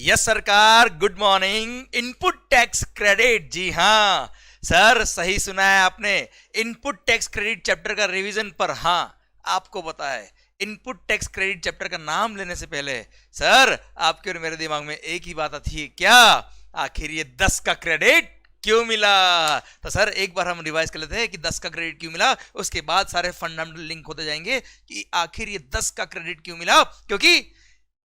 Yes सरकार, good morning. Input tax credit, जी हाँ सर, सही सुना है आपने। इनपुट टैक्स क्रेडिट चैप्टर का रिवीजन पर हाँ आपको पता है, इनपुट टैक्स क्रेडिट चैप्टर का नाम लेने से पहले सर आपके और मेरे दिमाग में एक ही बात आती है, क्या आखिर ये 10 का क्रेडिट क्यों मिला। तो सर एक बार हम रिवाइज कर लेते हैं कि 10 का क्रेडिट क्यों मिला, उसके बाद सारे फंडामेंटल लिंक होते जाएंगे कि आखिर ये 10 का क्रेडिट क्यों मिला। क्योंकि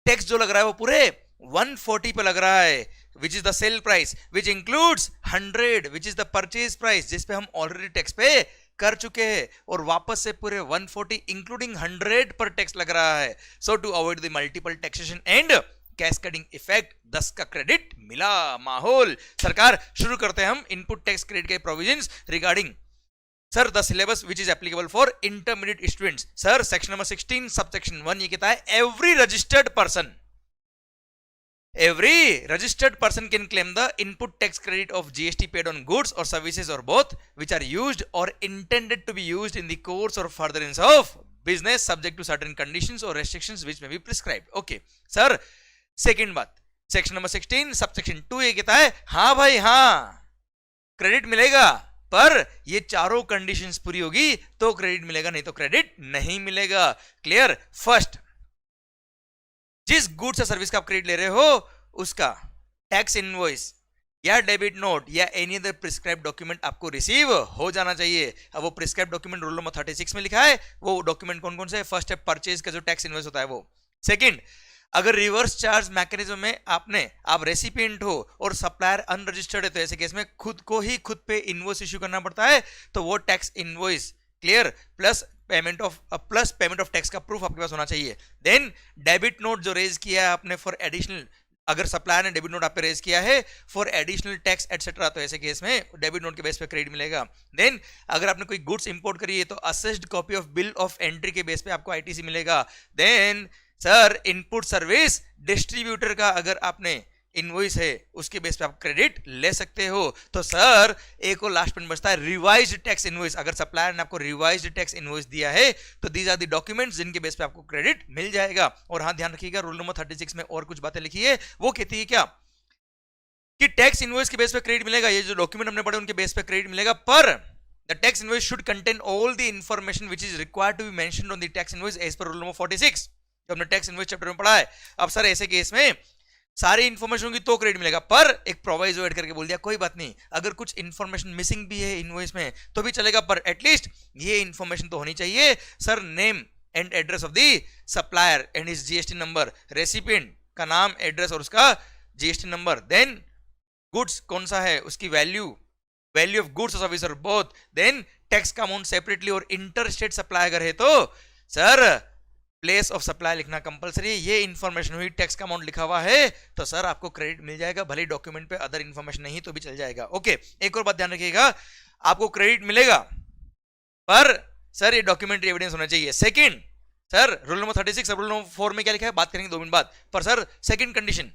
टैक्स जो लग रहा है वो पूरे 140 पे लग रहा है, which is the sale price, which includes 100, which is the purchase price, जिसपे हम ऑलरेडी टैक्स पे कर चुके हैं, और वापस से पूरे 140 इंक्लूडिंग 100 पर टैक्स लग रहा है। So to avoid the multiple taxation and cascading effect 10 का क्रेडिट मिला। माहौल सरकार, शुरू करते हैं हम इनपुट टैक्स क्रेडिट के provisions regarding sir the syllabus which is applicable for intermediate students. Sir section number 16 subsection 1 ये कहता है every registered person can claim the input tax credit of GST paid on goods or services or both which are used or intended to be used in the course or furtherance of business subject to certain conditions or restrictions which may be prescribed. Okay sir, second बात, section number 16 subsection 2 ये कहता है हाँ भाई हाँ, credit मिलेगा पर ये चारों कंडीशंस पूरी होगी तो क्रेडिट मिलेगा, नहीं तो क्रेडिट नहीं मिलेगा। क्लियर। फर्स्ट, जिस गुड्स या सर्विस का आप क्रेडिट ले रहे हो उसका टैक्स इनवॉइस या डेबिट नोट या एनी अदर प्रिस्क्राइब डॉक्यूमेंट आपको रिसीव हो जाना चाहिए। अब वो प्रिस्क्राइब डॉक्यूमेंट रूल नंबर 36 में लिखा है, वो डॉक्यूमेंट कौन कौन से है। फर्स्ट है परचेज का जो टैक्स इनवॉइस होता है वो। सेकंड, अगर रिवर्स चार्ज मैकेनिज्म में आप रेसिपिएंट हो और सप्लायर अनरजिस्टर्ड है तो ऐसे केस में खुद पे इनवॉइस इश्यू करना पड़ता है, तो वो tax invoice clear plus payment of tax का प्रूफ आपके पास होना चाहिए। देन डेबिट नोट जो रेज किया है आपने फॉर एडिशनल, अगर सप्लायर ने डेबिट नोट आप पे रेज किया है फॉर एडिशनल टैक्स एटसेट्रा, तो ऐसे केस में डेबिट नोट के बेस पे क्रेडिट मिलेगा। देन अगर आपने कोई गुड्स इंपोर्ट करी है तो assessed copy of bill of entry के बेस पे आपको आईटीसी मिलेगा। Then sir input service distributor का अगर आपने इनवॉइस है उसके बेस पे आप क्रेडिट ले सकते हो। तो सर एक और लास्ट पॉइंट बचता है रिवाइज्ड टैक्स इनवॉइस। अगर सप्लायर ने आपको रिवाइज्ड टैक्स इनवॉइस दिया है तो दीज आर द डॉक्यूमेंट्स जिनके बेस पे आपको क्रेडिट मिल जाएगा। और हाँ ध्यान रखिएगा, रूल नंबर 36 में और कुछ बातें लिखी है, वो कहती है क्या कि टैक्स इनवॉइस के बेस पे क्रेडिट मिलेगा, ये जो डॉक्यूमेंट हमने पढ़े उनके बेस पे क्रेडिट मिलेगा, पर the tax invoice should contain all the information which is required to be mentioned on the tax invoice as per rule number 46 जो हमने टैक्स इनवॉइस चैप्टर में पढ़ा है। अब सर ऐसे केस में सारी इंफॉर्मेशन होगी तो क्रेडिट मिलेगा, पर एक प्रोवाइजो ऐड करके बोल दिया कोई बात नहीं, अगर कुछ इंफॉर्मेशन मिसिंग भी है इनवॉइस में तो भी चलेगा, पर एटलीस्ट ये इंफॉर्मेशन तो होनी चाहिए। Sir name and address of the supplier and his GST number, recipient का नाम एड्रेस और उसका जीएसटी नंबर, देन गुड्स कौन सा है उसकी वैल्यू ऑफ गुड्स और सर्विस और बोथ, देन टैक्स का अमाउंट सेपरेटली, और इंटर स्टेट सप्लाई अगर है तो सर प्लेस ऑफ सप्लाई लिखना कंपलसरी है। ये इंफॉर्मेशन हुई, टैक्स का अमाउंट लिखा हुआ है तो सर आपको क्रेडिट मिल जाएगा, भले डॉक्यूमेंट पे अदर इंफॉर्मेशन नहीं तो भी चल जाएगा। ओके, एक और बात ध्यान रखिएगा, आपको क्रेडिट मिलेगा पर सर ये डॉक्यूमेंट्री एविडेंस होना चाहिए। Second, sir rule number 36 rule number 4 में क्या लिखा है बात करेंगे 2 मिनट बाद, पर sir second condition,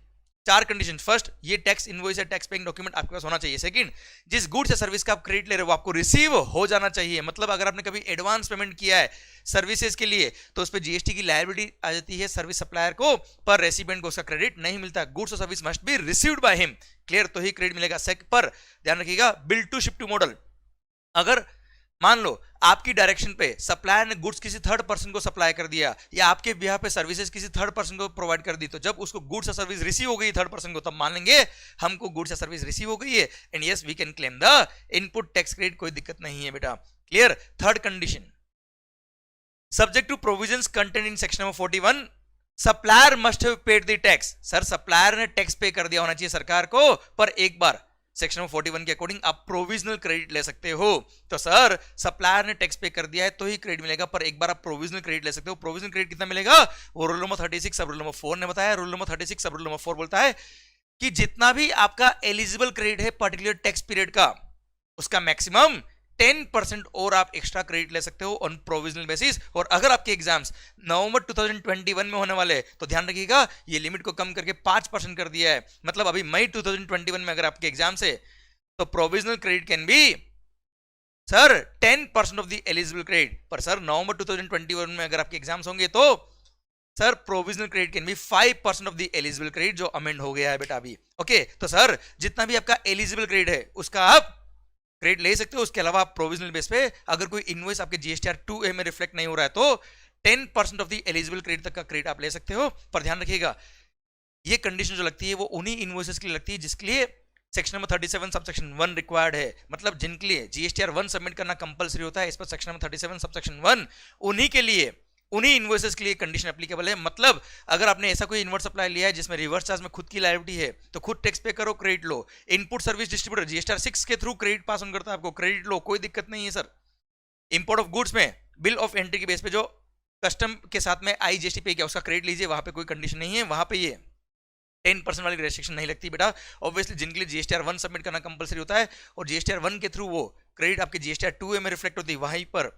4 condition. First, ये टैक्स इनवॉइस या टैक्स पेइंग डॉक्यूमेंट आपके पास होना चाहिए। सेकंड, जिस गुड्स या सर्विस का आप क्रेडिट ले रहे हो वो आपको रिसीव हो जाना चाहिए। मतलब अगर आपने कभी एडवांस पेमेंट किया है सर्विसेज के लिए तो उस पर जीएसटी की लायबिलिटी आ जाती है सर्विस सप्लायर को, पर रेसिपिएंट को उसका क्रेडिट नहीं मिलता। गुड्स और service must be received by him, clear, तो ही क्रेडिट मिलेगा। पर ध्यान रखिएगा, bill to ship to model, अगर मान लो आपकी डायरेक्शन पे सप्लायर ने गुड्स किसी थर्ड पर्सन को सप्लाई कर दिया या आपके बिहाफ पे सर्विसेज किसी थर्ड पर्सन को प्रोवाइड कर दी, तो जब उसको गुड्स या सर्विस रिसीव हो गई थर्ड पर्सन को, तब मान लेंगे हमको गुड्स या सर्विस रिसीव हो गई है and yes we can claim the input tax credit, कोई दिक्कत नहीं है बेटा। Clear. Third condition, subject to provisions content in section number 41, supplier must have paid the tax. Sir supplier ने टैक्स पे कर दिया होना चाहिए सरकार को, पर एक बार सेक्शन नंबर 41 के अकॉर्डिंग आप प्रोविजनल क्रेडिट ले सकते हो। तो सर सप्लायर ने टैक्स पे कर दिया है तो ही क्रेडिट मिलेगा, पर एक बार आप प्रोविजनल क्रेडिट ले सकते हो। प्रोविजनल क्रेडिट कितना मिलेगा वो रूल नंबर 36 सब रूल नंबर 4 ने बताया। रूल नंबर 36 सब रूल नंबर 4 बोलता है कि जितना भी आपका एलिजिबल क्रेडिट है पर्टिकुलर टैक्स पीरियड का, उसका मैक्सिमम 10% और आप एक्स्ट्रा क्रेडिट ले सकते हो ऑन प्रोविजनल बेसिस। और अगर आपके एग्जाम्स नवंबर 2021 में होने वाले तो ध्यान रखिएगा ये लिमिट को कम करके 5% कर दिया है। मतलब अभी मई 2021 में अगर आपके एग्जाम्स है तो provisional credit can be sir 10% of the eligible credit, पर सर नवंबर 2021 में अगर आपके एग्जाम्स होंगे तो sir provisional credit can be 5% of the eligible credit, जो अमेंड हो गया है बेटा अभी। ओके तो सर जितना भी आपका एलिजिबल क्रेडिट है उसका आप क्रेडिट ले सकते हो। उसके अलावा आप प्रोविजनल बेस पे अगर कोई इनवॉइस आपके जीएसटीआर 2A में रिफ्लेक्ट नहीं हो रहा है तो 10% ऑफ द एलिजिबल क्रेडिट तक का क्रेडिट आप ले सकते हो। पर ध्यान रखिएगा ये कंडीशन जो लगती है वो उन्हीं इनवॉइसेस के लिए लगती है जिसके लिए सेक्शन नंबर 37 सबसेक्शन 1 रिक्वायर्ड है। मतलब जिनके लिए जीएसटीआर 1 सबमिट करना कंपलसरी होता है इस पर सेक्शन नंबर 37 सबसेक्शन 1, उन्हीं के लिए, उन्हीं इनवॉइसेस के लिए कंडीशन एप्लीकेबल है। मतलब अगर आपने ऐसा कोई इनवर्स सप्लाई लिया है जिसमें रिवर्स चार्ज में खुद की लायबिलिटी है तो खुद टैक्स पे करो, क्रेडिट लो। इनपुट सर्विस डिस्ट्रीब्यूटर जीएसटीआर 6 के थ्रू क्रेडिट पास ऑन करता है आपको, क्रेडिट लो, कोई दिक्कत नहीं है सर। इंपोर्ट ऑफ गुड्स में बिल ऑफ एंट्री के बेस पे जो कस्टम के साथ में आईजीएसटी पे किया उसका क्रेडिट लीजिए, वहां पे कोई कंडीशन नहीं है, वहां पे ये 10% वाली रेस्ट्रिक्शन नहीं लगती बेटा। ऑब्वियसली जिनके लिए जीएसटीआर 1 सबमिट करना कंपलसरी होता है और जीएसटीआर 1 के थ्रू वो क्रेडिट आपके जीएसटीआर 2A में रिफ्लेक्ट होती है, वहीं पर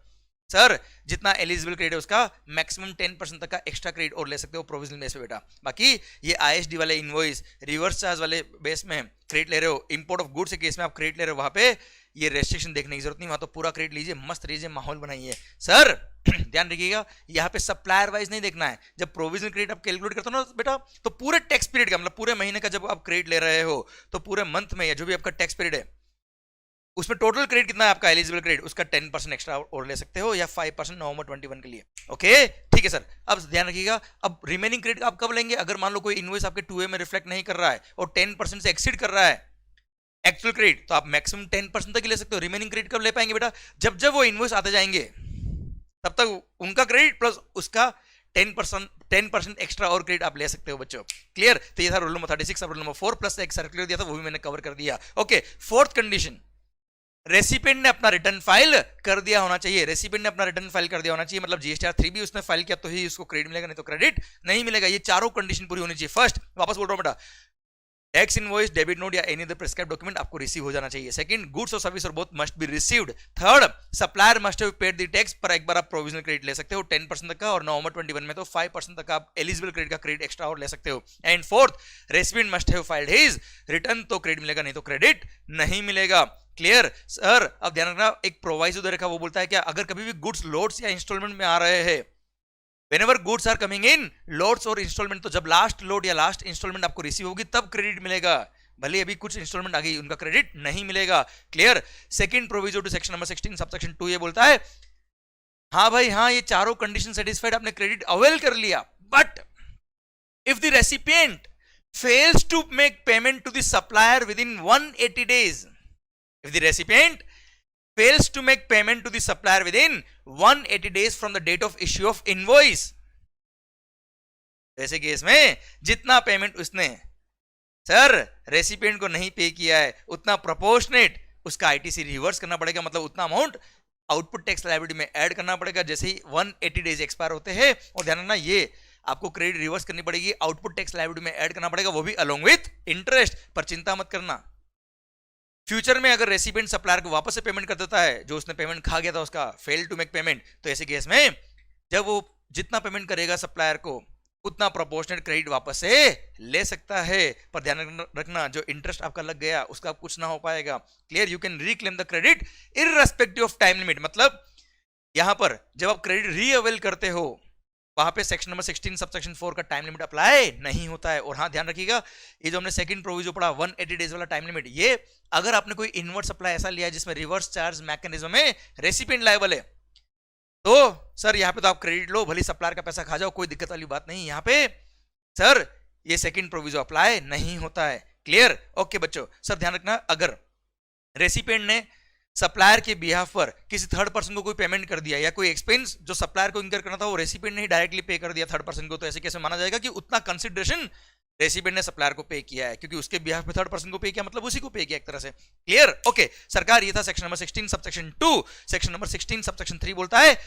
सर जितना एलिजिबल क्रेडिट है उसका मैक्सिमम 10% तक का एक्स्ट्रा क्रेडिट और ले सकते हो प्रोविजनल बेस पे बेटा। बाकी ये आईएसडी वाले इनवॉइस, रिवर्स चार्ज वाले बेस में क्रेडिट ले रहे हो, इंपोर्ट ऑफ गुड्स के केस में आप क्रेडिट ले रहे हो, वहां पे ये रेस्ट्रिक्शन देखने की जरूरत नहीं, वहां तो पूरा क्रेडिट लीजिए, मस्त रहिए, माहौल बनाइए। सर ध्यान रखिएगा यहाँ पे सप्लायर वाइज नहीं देखना है। जब प्रोविजनल क्रेडिट आप कैलकुलेट करते हो ना बेटा तो पूरे टैक्स पीरियड का, मतलब पूरे महीने का जब आप क्रेडिट ले रहे हो तो पूरे मंथ में या जो भी आपका टैक्स पीरियड है उसमें टोटल क्रेडिट कितना है आपका एलिजिबल क्रेडिट, उसका 10% एक्स्ट्रा और ले सकते हो या 5% नवंबर 21 के लिए। ओके ठीक है सर। अब ध्यान रखिएगा अब रिमेनिंग क्रेडिट आप कब लेंगे, अगर मान लो कोई इनवॉइस आपके 2A में रिफ्लेक्ट नहीं कर रहा है और 10% से एक्सीड कर रहा है एक्चुअल क्रेडिट, तो आप मैक्सिमम 10% तक ही ले सकते हो। रिमेनिंग क्रेडिट कब ले पाएंगे बेटा, जब जब वो इनवॉइस आते जाएंगे तब तक उनका क्रेडिट प्लस उसका 10% एक्स्ट्रा और क्रेडिट आप ले सकते हो बच्चों। क्लियर। तो ये था रूल नंबर 36। अब रूल नंबर 4 प्लस एक सर्कुलर दिया था वो भी मैंने कवर कर दिया। ओके फोर्थ कंडीशन, रेसिपिएंट ने अपना रिटर्न फाइल कर दिया होना चाहिए। रेसिपिएंट ने अपना रिटर्न फाइल कर दिया होना चाहिए, मतलब जीएसटीआर 3 भी उसने फाइल किया तो ही उसको क्रेडिट मिलेगा, नहीं तो क्रेडिट नहीं मिलेगा। ये चारों कंडीशन पूरी होनी चाहिए। फर्स्ट वापस बोल रहा हूं बेटा, टैक्स इनवॉइस, डेबिट नोट या एनी अदर प्रिस्क्राइब्ड डॉक्यूमेंट आपको रिसीव हो जाना चाहिए। सेकंड, गुड्स और सर्विस और both must be received. Third, supplier must have paid the tax, पर एक बार आप प्रोविजनल क्रेडिट ले सकते हो 10% तक का, और नवंबर 21 में तो 5% तक आप एलिजिबल क्रेडिट का क्रेडिट एक्स्ट्रा और ले सकते हो। And fourth, recipient must have filed his return, तो क्रेडिट मिलेगा नहीं तो क्रेडिट नहीं मिलेगा। Clear sir. अब ध्यान रखना एक प्रोवाइजो दे रखा, वो बोलता है क्या, अगर कभी भी गुड्स लोड्स या इंस्टॉलमेंट में आ रहे हैं, whenever goods are coming in loads और इंस्टॉलमेंट, तो जब लास्ट लोड या लास्ट इंस्टॉलमेंट आपको रिसीव होगी तब क्रेडिट मिलेगा, भले अभी कुछ इंस्टॉलमेंट आ गई उनका क्रेडिट नहीं मिलेगा। Clear. Second proviso to section number 16 subsection 2 ये बोलता है हाँ भाई हाँ ये चारों कंडीशन सेटिस्फाइड, आपने क्रेडिट अवेल कर लिया, but if the recipient fails to make payment to the supplier within 180 days, if the recipient fails to make payment to the supplier within 180 days from the date of issue of invoice, ऐसे case में जितना payment उसने sir recipient को नहीं पे किया है उतना प्रोपोर्शनेट उसका आईटीसी रिवर्स करना पड़ेगा, मतलब उतना अमाउंट आउटपुट टैक्स लायबिलिटी में ऐड करना पड़ेगा जैसे ही 180 डेज एक्सपायर होते हैं। और ध्यान रखना ये आपको क्रेडिट रिवर्स करनी पड़ेगी, आउटपुट टैक्स लायबिलिटी में ऐड करना पड़ेगा, वो भी अलोंग विथ इंटरेस्ट। पर चिंता मत करना, फ्यूचर में अगर रेसिपिएंट सप्लायर को वापस से पेमेंट कर देता है, जो उसने पेमेंट खा गया था उसका, फेल टू मेक पेमेंट, तो ऐसे केस में जब वो जितना पेमेंट करेगा सप्लायर को उतना प्रोपोर्शनेट क्रेडिट वापस से ले सकता है। पर ध्यान रखना जो इंटरेस्ट आपका लग गया उसका कुछ ना हो पाएगा। Clear. You can reclaim the credit irrespective of time limit, मतलब यहां पर जब आप क्रेडिट रीअवेल करते हो वहां पे सेक्शन नंबर 16 सबसेक्शन 4 का टाइम लिमिट अप्लाई नहीं होता है। और हाँ ध्यान रखिएगा ये जो हमने सेकंड प्रोविजो पढ़ा 180 डेज वाला टाइम लिमिट, ये अगर आपने कोई इनवर्ट सप्लाई ऐसा लिया जिसमें रिवर्स चार्ज मैकेनिज्म में रेसिपिएंट लायबल है तो सर यहाँ पे तो आप क्रेडिट लो, भले सप्लायर का पैसा खा जाओ, कोई दिक्कत वाली बात नहीं। यहाँ पे सर ये सेकंड प्रोविजो अप्लाई नहीं होता है। क्लियर। ओके बच्चों। सर ध्यान रखना अगर रेसिपिएंट ने सप्लायर के बिहाफ पर किसी थर्ड पर्सन को कोई पेमेंट कर दिया या कोई एक्सपेंस जो सप्लायर को इनकर करना था वो रेसिपिएंट ने ही डायरेक्टली पे कर दिया थर्ड पर्सन को, तो ऐसे कैसे माना जाएगा कि उतना कंसिडरेशन रेसिपिएंट ने सप्लायर को पे किया है, क्योंकि उसके बिहाफ पे थर्ड पर्सन को पे किया मतलब उसी को पे किया एक तरह से। क्लियर। ओके सरकार, ये था section number 16 subsection 2। Section number 16 subsection 3 बोलता है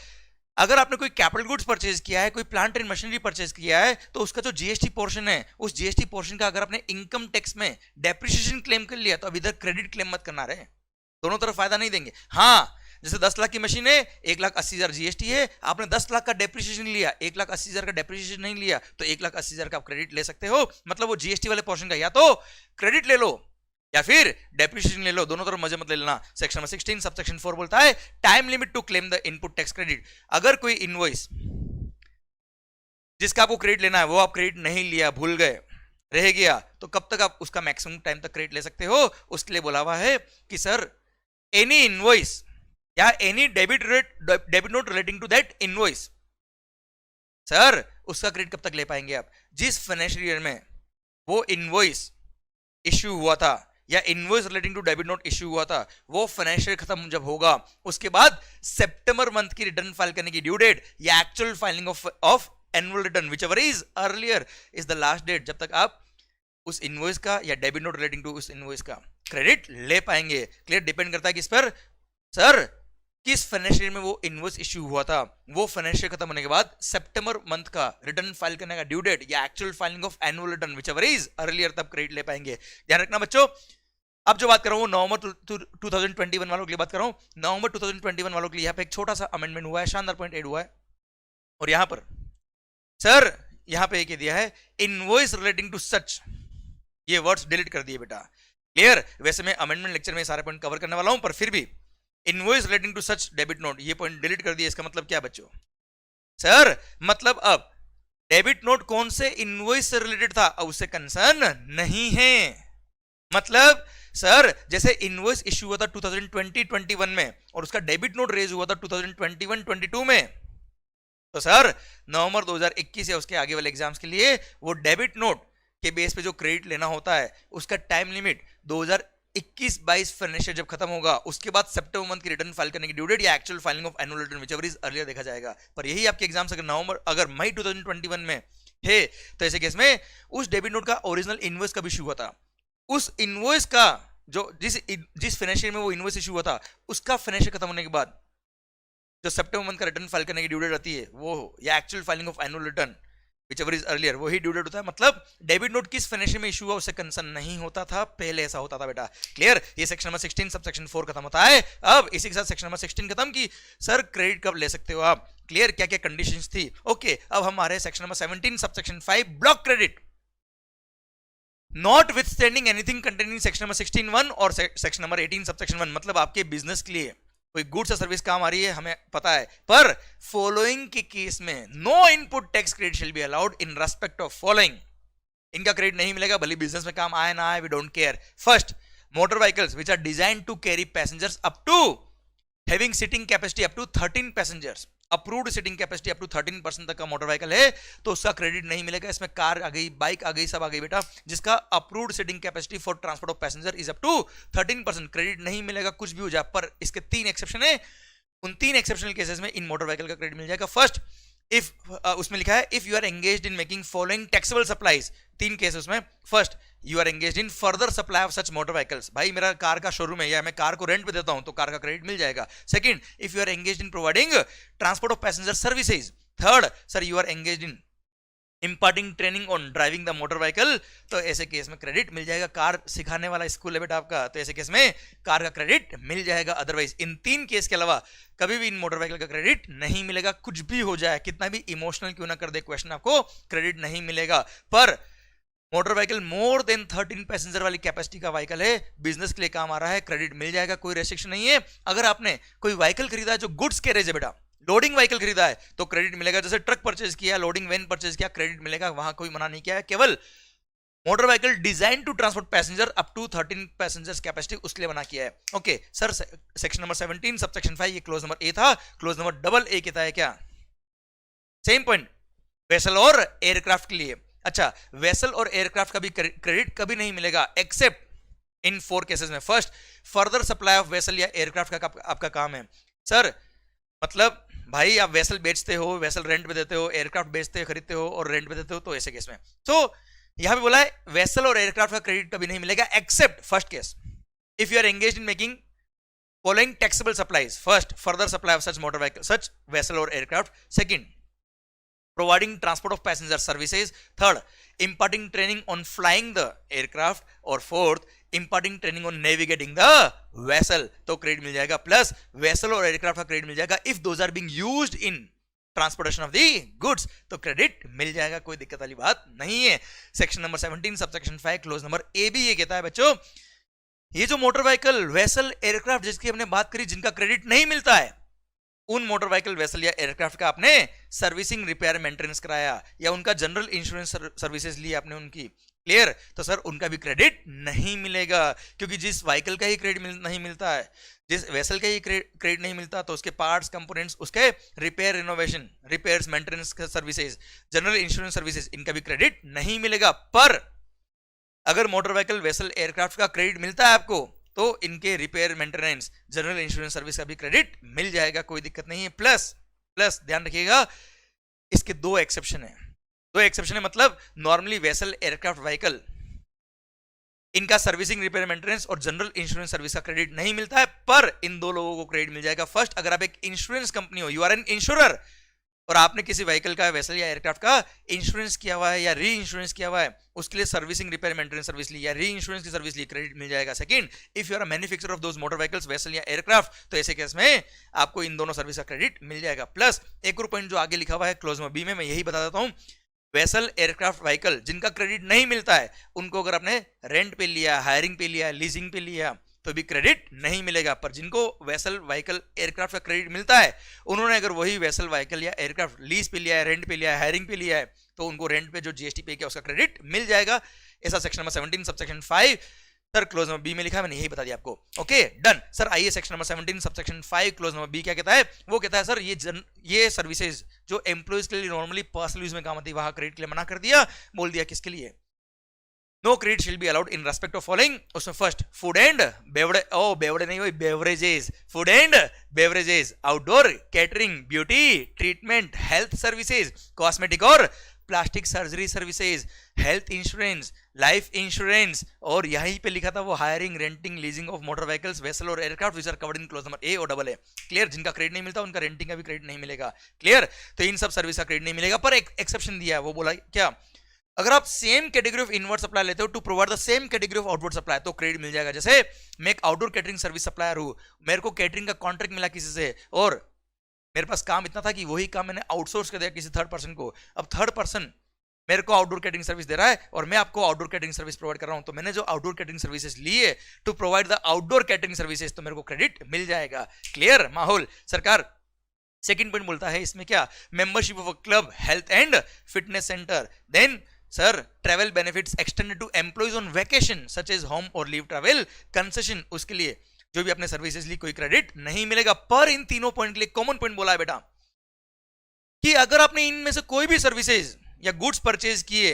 अगर आपने कोई कैपिटल गुड्स परचेज किया है, कोई प्लांट एंड मशीनरी परचेज किया है, तो उसका जो जीएसटी पोर्शन है उस जीएसटी पोर्शन का अगर आपने इनकम टैक्स में डेप्रिसिएशन क्लेम कर लिया तो अब इधर क्रेडिट क्लेम मत करना रहे, दोनों तरफ फायदा नहीं देंगे। हाँ जैसे 10 लाख की मशीन है, 1,80,000 जीएसटी है, आपने 10 लाख का डेप्रिसिएशन लिया, 1,80,000 का डेप्रिसिएशन नहीं लिया तो 1,80,000 का आप क्रेडिट ले सकते हो, मतलब वो जीएसटी वाले पोर्शन का या तो क्रेडिट ले लो या फिर डेप्रिसिएशन ले लो, दोनों तरफ मजे मत ले लेना। सेक्शन नंबर 16 सबसेक्शन 4 बोलता है time limit to claim the input tax credit. अगर कोई इनवॉइस जिसका आपको क्रेडिट लेना है वो आप क्रेडिट नहीं लिया, भूल गए, रह गया, तो कब तक आप उसका मैक्सिमम टाइम तक क्रेडिट ले सकते हो? उसके लिए बोला हुआ है कि सर एनी इनवॉइस या any debit note relating to that invoice, sir उसका क्रेडिट कब तक ले पाएंगे आप? जिस फाइनेंशियल ईयर में वो इनवॉइस इश्यू हुआ था या invoice relating to debit note issue हुआ था, वो फाइनेंशियल खत्म जब होगा उसके बाद सितंबर मंथ की रिटर्न फाइल करने की ड्यू डेट या actual filing of annual return whichever is earlier is the last date, जब तक आप उस इनवॉइस का या डेबिट नोट रिलेटिंग टू उस इनवॉइस का क्रेडिट ले पाएंगे। क्लियर? डिपेंड करता है किस पर? सर किस फाइनेंशियल में वो इनवॉइस इश्यू हुआ था, वो फाइनेंशियल खत्म होने के बाद सितंबर मंथ का रिटर्न फाइल करने का ड्यू डेट या actual filing of annual return whichever is earlier, तब क्रेडिट ले पाएंगे। ध्यान रखना बच्चों। अब जो बात कर रहा हूं नवंबर 2021 वालों के लिए बात कर रहा हूं। नवंबर 2021 वालों के लिए यहाँ पे एक छोटा सा अमेंडमेंट हुआ है, शानदार पॉइंट ऐड हुआ है। और यहां पर सर यहां पे एक दिया है इनवॉइस रिलेटिंग टू सच, ये वर्ड्स डिलीट कर दिए बेटा। क्लियर? वैसे मैं अमेंडमेंट लेक्चर में सारे पॉइंट कवर करने वाला हूं, पर फिर भी invoice relating to such debit note, ये पॉइंट डिलीट कर दिया। इसका मतलब क्या बच्चों? सर मतलब अब डेबिट नोट कौन से इनवॉइस से रिलेटेड था, अब उससे कंसर्न नहीं है। मतलब सर जैसे इनवॉइस इश्यू हुआ था 2020-21 में और उसका डेबिट नोट रेज हुआ था 2021-22 में, तो सर नवंबर 2021 या उसके आगे वाले एग्जाम्स के लिए वो डेबिट नोट के बेस पे जो क्रेडिट लेना होता है उसका टाइम लिमिट 2021-22 फाइनेंशियल जब खत्म होगा उसके बाद सितंबर मंथ की रिटर्न फाइल करने की ड्यू डेट या actual filing of annual return whichever is earlier देखा जाएगा। पर यही आपके एग्जाम्स अगर मई 2021 में है तो ऐसे केस में उस डेबिट नोट का ओरिजिनल इनवॉइस कब इश्यू हुआ था, उस इनवॉइस का जो जिस फाइनेंशियल में वो इनवॉइस इश्यू हुआ था उसका फाइनेंशियल खत्म होने के बाद जो सितंबर मंथ का रिटर्न फाइल करने की ड्यू डेट रहती है वो या actual filing of annual return whichever is earlier, वही ड्यू डेट होता है। मतलब डेबिट नोट किस फाइनेंशियल में इशू हुआ उससे कंसर्न नहीं होता था, पहले ऐसा होता था बेटा। क्लियर? ये सेक्शन नंबर 16 सब सेक्शन 4 खत्म होता है। अब इसी के साथ सेक्शन नंबर 16 खत्म की सर क्रेडिट कब ले सकते हो आप। क्लियर? क्या क्या कंडीशंस थी। ओके, अब हम आ रहे हैं section number 17 sub section 5 block credit. Not with standing anything containing section number 16(1) और सेक्शन नंबर 18 सबसेक्शन 1, मतलब आपके बिजनेस के लिए कोई गुड्स या सर्विस काम आ रही है हमें पता है, पर फॉलोइंग के केस में no input tax credit shall be allowed in respect of following. इनका क्रेडिट नहीं मिलेगा भले बिजनेस में काम आए ना आए, we don't care. First, motor vehicles which are designed to carry passengers up to having sitting capacity up to 13 passengers, approved sitting capacity up to 13% तक का मोटर व्हीकल है तो उसका क्रेडिट नहीं मिलेगा। इसमें कार आ गई, बाइक आ गई, सब आ गई बेटा। जिसका approved sitting capacity for transport of passenger is up to 13%, credit नहीं मिलेगा कुछ भी हो जाए। पर इसके 3 एक्सेप्शन है, उन 3 एक्सेप्शनल केसेस में इन मोटर व्हीकल का क्रेडिट मिल जाएगा। फर्स्ट, इफ उसमें लिखा है if you are engaged in making following taxable supplies, 3 case उसमें। First, you are engaged in further supply of such motor vehicles, भाई मेरा कार का शोरूम है या मैं कार को रेंट पे देता हूं तो कार का क्रेडिट मिल जाएगा। Second, if you are engaged in providing transport of passenger services. Third, sir you are engaged in imparting training on driving the motor vehicle, तो ऐसे केस में क्रेडिट मिल जाएगा। कार सिखाने वाला स्कूल है बेटा आपका, तो ऐसे केस में कार का क्रेडिट मिल जाएगा। अदरवाइज इन 3 केस के अलावा कभी भी इन मोटर व्हीकल का क्रेडिट नहीं मिलेगा। कुछ भी हो जाए, कितना भी इमोशनल क्यों ना कर दे क्वेश्चन, आपको क्रेडिट नहीं मिलेगा। पर motor vehicle more than 13 passenger वाली कैपेसिटी का व्हीकल है, बिजनेस के लिए काम आ रहा है, क्रेडिट मिल जाएगा, कोई रेस्ट्रिक्शन नहीं है। अगर आपने कोई व्हीकल खरीदा है जो गुड्स कैरेज है बेटा, लोडिंग व्हीकल खरीदा है तो क्रेडिट मिलेगा। जैसे ट्रक परचेज किया, लोडिंग वैन परचेज किया, क्रेडिट मिलेगा, वहां कोई मना नहीं किया है। केवल motor vehicle design to transport passenger up to 13 passengers capacity उसके लिए बना किया है। Okay sir, section number 17 sub section 5 ये क्लोज नंबर ए था, क्लोज नंबर डबल ए कहता है क्या? सेम पॉइंट वेसल और एयरक्राफ्ट के लिए। अच्छा, वेसल और एयरक्राफ्ट का भी क्रेडिट कभी नहीं मिलेगा एक्सेप्ट इन 4 केसेस में। First, further supply of vessel या एयरक्राफ्ट का आपका काम है। सर मतलब भाई आप वेसल बेचते हो, वेसल रेंट पे देते हो, एयरक्राफ्ट बेचते हो, खरीदते हो और रेंट पे देते हो, तो ऐसे केस में तो यहां पे बोला है वेसल और एयरक्राफ्ट का क्रेडिट कभी नहीं मिलेगा except first case, if you are engaged in making following taxable supplies. First, further supply of such motor vehicle, such vessel और aircraft. Second, providing transport of passenger services. Third, imparting training on flying the aircraft. और fourth, imparting training on navigating the vessel, तो credit मिल जाएगा। Plus vessel और aircraft का credit मिल जाएगा if those are being used in transportation of the goods, तो credit मिल जाएगा, कोई दिक्कत वाली बात नहीं है। Section number 17 subsection 5 clause number A भी ये कहता है बच्चों, ये जो मोटर व्हीकल, वेसल, एयरक्राफ्ट जिसकी हमने बात करी जिनका क्रेडिट नहीं मिलता है उन मोटर व्हीकल वेसल या एयरक्राफ्ट का आपने सर्विसिंग रिपेयर मेंटेनेंस कराया या उनका जनरल इंश्योरेंस सर्विसेज ली आपने उनकी, क्लियर, तो सर उनका भी क्रेडिट नहीं मिलेगा, क्योंकि जिस व्हीकल का ही क्रेडिट नहीं मिलता है, जिस वेसल का ही क्रेडिट नहीं मिलता, तो उसके पार्ट्स कंपोनेंट्स, उसके repair renovation, repairs maintenance services, general insurance services, इनका भी क्रेडिट नहीं मिलेगा। पर अगर मोटर व्हीकल वेसल एयरक्राफ्ट का क्रेडिट मिलता है आपको, तो इनके repair maintenance general insurance service का भी क्रेडिट मिल जाएगा, कोई दिक्कत नहीं है। प्लस प्लस ध्यान रखिएगा, इसके दो एक्सेप्शन है, दो एक्सेप्शन है, मतलब नॉर्मली वेसल एयरक्राफ्ट व्हीकल इनका सर्विसिंग रिपेयर मेंटेनेंस और जनरल इंश्योरेंस सर्विस का क्रेडिट नहीं मिलता है, पर इन दो लोगों को क्रेडिट मिल जाएगा। फर्स्ट, अगर आप एक इंश्योरेंस कंपनी हो, यू आर एन इंश्योरर, और आपने किसी व्हीकल का, वेसल या एयरक्राफ्ट का इंश्योरेंस किया हुआ है या री इंश्योरेंस किया हुआ है, उसके लिए सर्विसिंग रिपेयर मेंटेनेंस सर्विस ली या री इंश्योरेंस की सर्विस ली, क्रेडिट मिल जाएगा। Second, if you are a manufacturer of those motor vehicles, vessel या एयरक्राफ्ट, तो ऐसे केस में आपको इन दोनों सर्विस का क्रेडिट मिल जाएगा। प्लस एक और पॉइंट जो आगे लिखा हुआ है क्लोज में बी में, मैं यही बता देता हूं, वेसल एयरक्राफ्ट व्हीकल जिनका क्रेडिट नहीं मिलता है, उनको अगर आपने रेंट पे लिया, हायरिंग पे लिया, लीजिंग पे लिया, तो भी क्रेडिट नहीं मिलेगा। पर जिनको वेसल व्हीकल एयरक्राफ्ट का क्रेडिट मिलता है, उन्होंने अगर वही वेसल व्हीकल या एयरक्राफ्ट लीज पे लिया है, रेंट पे लिया है, हायरिंग पे लिया है, तो उनको रेंट पे जो जीएसटी पे किया उसका क्रेडिट मिल जाएगा। ऐसा section number 17 subsection 5 sir clause number B में लिखा है, मैंने यही बता दिया आपको। Okay done sir. आइए section number 17 subsection 5 clause number B क्या कहता है, वो कहता है सर ये सर्विसेज जो एम्प्लॉइज के लिए नॉर्मली पर्सनल यूज में काम आती है, वहां क्रेडिट के लिए मना कर दिया, बोल दिया किसके लिए, no credit shall be allowed in respect of following. उसमें first, food and beverage, oh beverage नहीं हुई, beverages, food and beverages, outdoor catering, beauty treatment, health services, cosmetic और plastic surgery services, health insurance, life insurance, और यहीं पे लिखा था वो hiring, renting, leasing of motor vehicles, vessel और aircraft which are covered in clause number A और double A. Clear, जिनका क्रेडिट नहीं मिलता उनका रेंटिंग का भी क्रेडिट नहीं मिलेगा। क्लियर, तो इन सब सर्विस का क्रेडिट नहीं मिलेगा, पर एक एक्सेप्शन दिया है, वो बोला क्या, अगर आप same category of inward supply लेते हो to provide the same category of outward supply, तो क्रेडिट मिल जाएगा। जैसे मैं एक आउटडोर कैटरिंग सर्विस सप्लायर हूं, मेरे को कैटरिंग का कॉन्ट्रैक्ट मिला किसी से, और मेरे पास काम इतना था कि वही काम मैंने आउटसोर्स कर दिया किसी थर्ड पर्सन को। अब थर्ड पर्सन मेरे को आउटडोर कैटरिंग सर्विस दे रहा है और मैं आपको आउटडोर कैटरिंग सर्विस प्रोवाइड कर रहा हूं, तो मैंने जो आउटडोर कैटरिंग सर्विसेज लिए to provide the outdoor catering services, तो मेरे को क्रेडिट मिल जाएगा। क्लियर माहौल सरकार। सेकंड पॉइंट बोलता है इसमें क्या, membership of a club, health and fitness centre, then sir travel benefits extended to employees on vacation such as home और लीव ट्रैवल कंसेशन, उसके लिए जो भी आपने सर्विसेज ली कोई क्रेडिट नहीं मिलेगा। पर इन तीनों पॉइंट के लिए कॉमन पॉइंट बोला है बेटा कि अगर आपने इनमें से कोई भी सर्विसेज या गुड्स परचेज किए